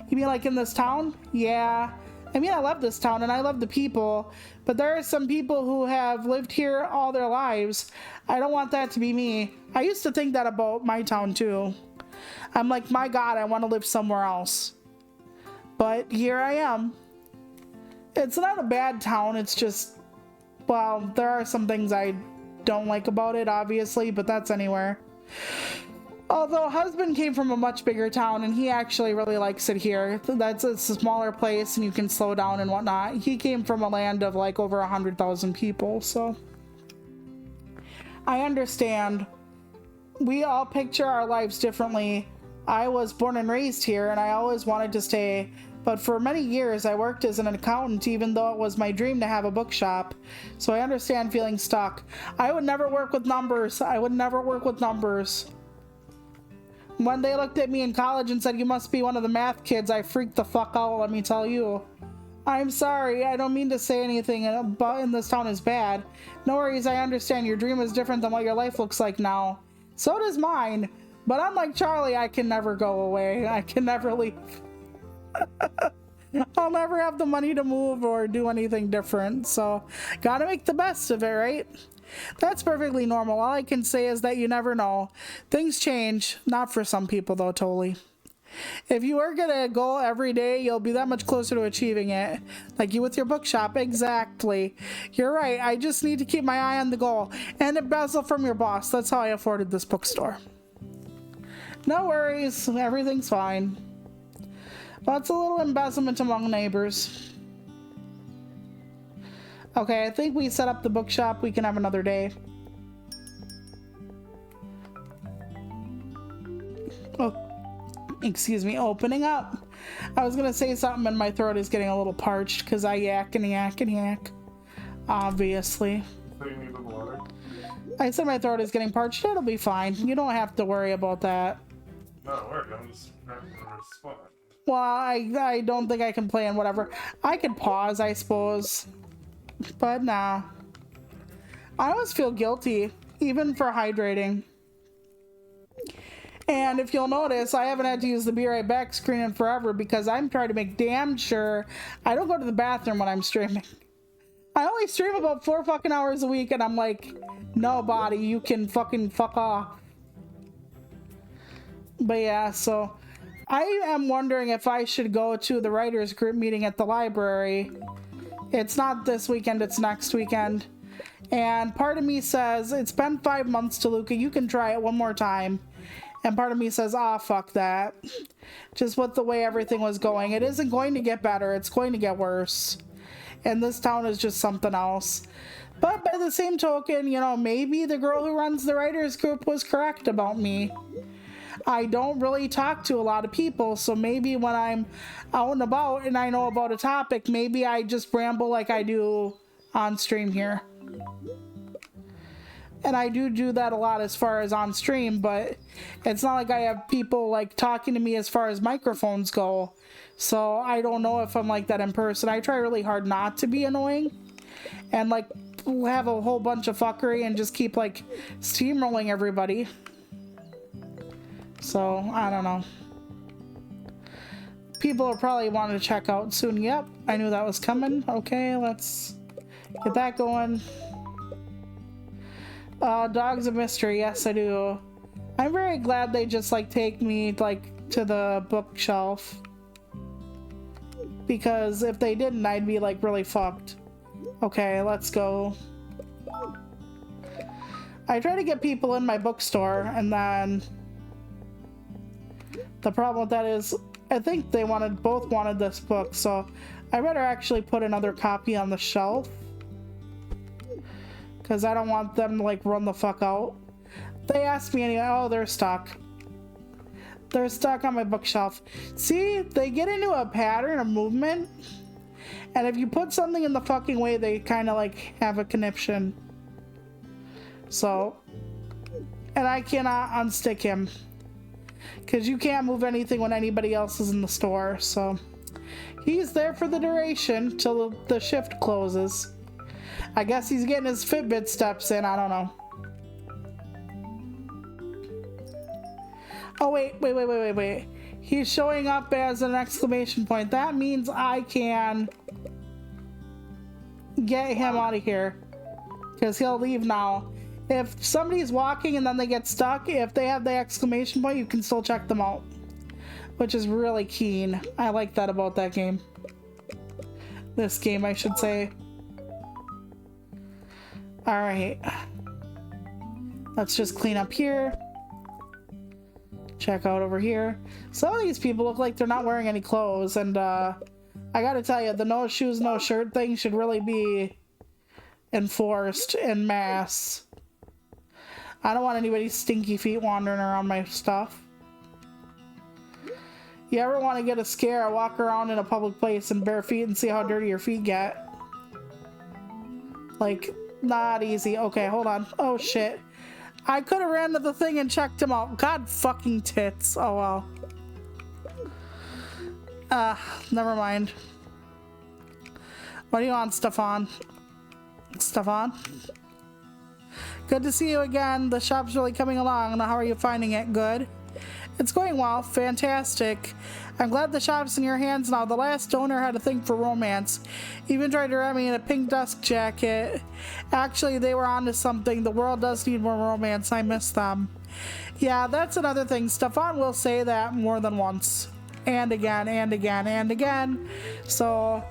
You mean like in this town? Yeah. I mean, I love this town and I love the people, but there are some people who have lived here all their lives. I don't want that to be me. I used to think that about my town too. I'm like, my God, I want to live somewhere else. But here I am. It's not a bad town. It's just, well, there are some things I don't like about it, obviously, but that's anywhere. Although husband came from a much bigger town and he actually really likes it here. It's a smaller place and you can slow down and whatnot. He came from a land of like over 100,000 people, so I understand. We all picture our lives differently. I was born and raised here and I always wanted to stay, but for many years I worked as an accountant even though it was my dream to have a bookshop. So I understand feeling stuck. I would never work with numbers. When they looked at me in college and said, you must be one of the math kids, I freaked the fuck out, let me tell you. I'm sorry, I don't mean to say anything in this town is bad. No worries, I understand your dream is different than what your life looks like now. So does mine. But unlike Charlie, I can never go away. I can never leave. I'll never have the money to move or do anything different. So, gotta make the best of it, right? That's perfectly normal. All I can say is that you never know. Things change. Not for some people, though, totally. If you work at a goal every day, you'll be that much closer to achieving it. Like you with your bookshop. Exactly. You're right. I just need to keep my eye on the goal. And embezzle from your boss. That's how I afforded this bookstore. No worries. Everything's fine. Lots of little embezzlement among neighbors. Okay, I think we set up the bookshop. We can have another day. excuse me, opening up. I was gonna say something and my throat is getting a little parched because I yak and yak and yak. Obviously. So you needed water? I said my throat is getting parched. It'll be fine. You don't have to worry about that. Not worried, I'm just trying to respond. Well, I don't think I can play in whatever. I could pause, I suppose. But nah. I always feel guilty, even for hydrating. And if you'll notice, I haven't had to use the be right back screen in forever because I'm trying to make damn sure I don't go to the bathroom when I'm streaming. I only stream about 4 fucking hours a week and I'm like, no body, you can fucking fuck off. But yeah, so I am wondering if I should go to the writers group meeting at the library. It's not this weekend, it's next weekend. And part of me says, it's been 5 months, Toluca, you can try it one more time. And part of me says, ah, fuck that. Just with the way everything was going, it isn't going to get better, it's going to get worse. And this town is just something else. But by the same token, you know, maybe the girl who runs the writers group was correct about me. I don't really talk to a lot of people, so maybe when I'm out and about and I know about a topic, maybe I just ramble like I do on stream here. And I do that a lot as far as on stream, but it's not like I have people like talking to me as far as microphones go. So I don't know if I'm like that in person. I try really hard not to be annoying and like have a whole bunch of fuckery and just keep like steamrolling everybody. So I don't know. People are probably wanting to check out soon. Yep, I knew that was coming. Okay, let's get that going. Dogs of Mystery, yes I do. I'm very glad they just like take me like to the bookshelf. Because if they didn't, I'd be like really fucked. Okay, let's go. I try to get people in my bookstore and then the problem with that is I think they both wanted this book, so I better actually put another copy on the shelf. Because I don't want them to like run the fuck out. They asked me anyway. Oh, they're stuck. They're stuck on my bookshelf. See, they get into a pattern of movement. And if you put something in the fucking way, they kind of like have a conniption. So, and I cannot unstick him. Because you can't move anything when anybody else is in the store. So, he's there for the duration till the shift closes. I guess he's getting his Fitbit steps in, I don't know. Oh, wait. He's showing up as an exclamation point. That means I can get him out of here. Because he'll leave now. If somebody's walking and then they get stuck, if they have the exclamation point, you can still check them out. Which is really keen. I like that about that game. This game, I should say. Alright. Let's just clean up here. Check out over here. Some of these people look like they're not wearing any clothes, and I gotta tell you, the no shoes, no shirt thing should really be enforced en masse. I don't want anybody's stinky feet wandering around my stuff. You ever want to get a scare, walk around in a public place in bare feet and see how dirty your feet get? Like, not easy. Okay, hold on. Oh shit. I could have ran to the thing and checked him out. God fucking tits. Oh well. Never mind. What do you want, Stefan? Stefan? Good to see you again. The shop's really coming along. How are you finding it? Good? It's going well. Fantastic. I'm glad the shop's in your hands now. The last owner had a thing for romance. Even tried to wrap me in a pink dust jacket. Actually, they were onto something. The world does need more romance. I miss them. Yeah, that's another thing. Stefan will say that more than once. And again, and again, and again. So,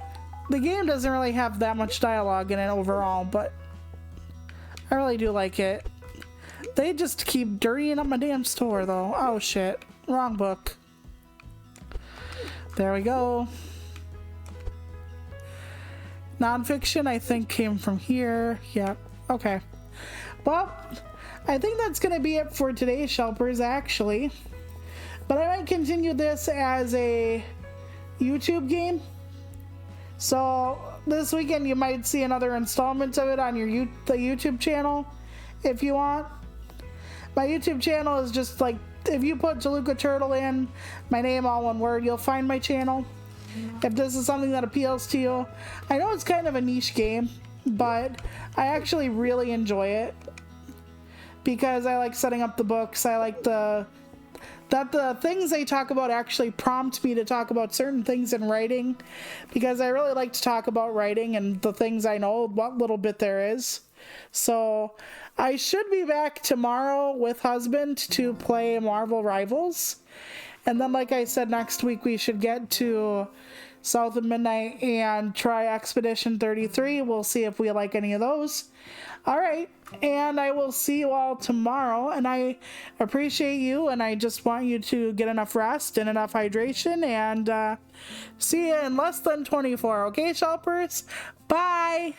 the game doesn't really have that much dialogue in it overall, but I really do like it. They just keep dirtying up my damn store, though. Oh, shit. Wrong book. There we go. Nonfiction, I think, came from here. Yep. Okay. Well, I think that's going to be it for today's Shelpers, actually. But I might continue this as a YouTube game. So this weekend you might see another installment of it on the YouTube channel if you want. My YouTube channel is just like, if you put Jaluka Turtle in, my name all one word, you'll find my channel. If this is something that appeals to you. I know it's kind of a niche game, but I actually really enjoy it because I like setting up the books. I like that the things they talk about actually prompt me to talk about certain things in writing, because I really like to talk about writing and the things I know, what little bit there is. So I should be back tomorrow with husband to play Marvel Rivals. And then, like I said, next week we should get to South of Midnight and try Expedition 33. We'll see if we like any of those. All right, and I will see you all tomorrow, and I appreciate you, and I just want you to get enough rest and enough hydration, and see you in less than 24, okay, Shelpers? Bye!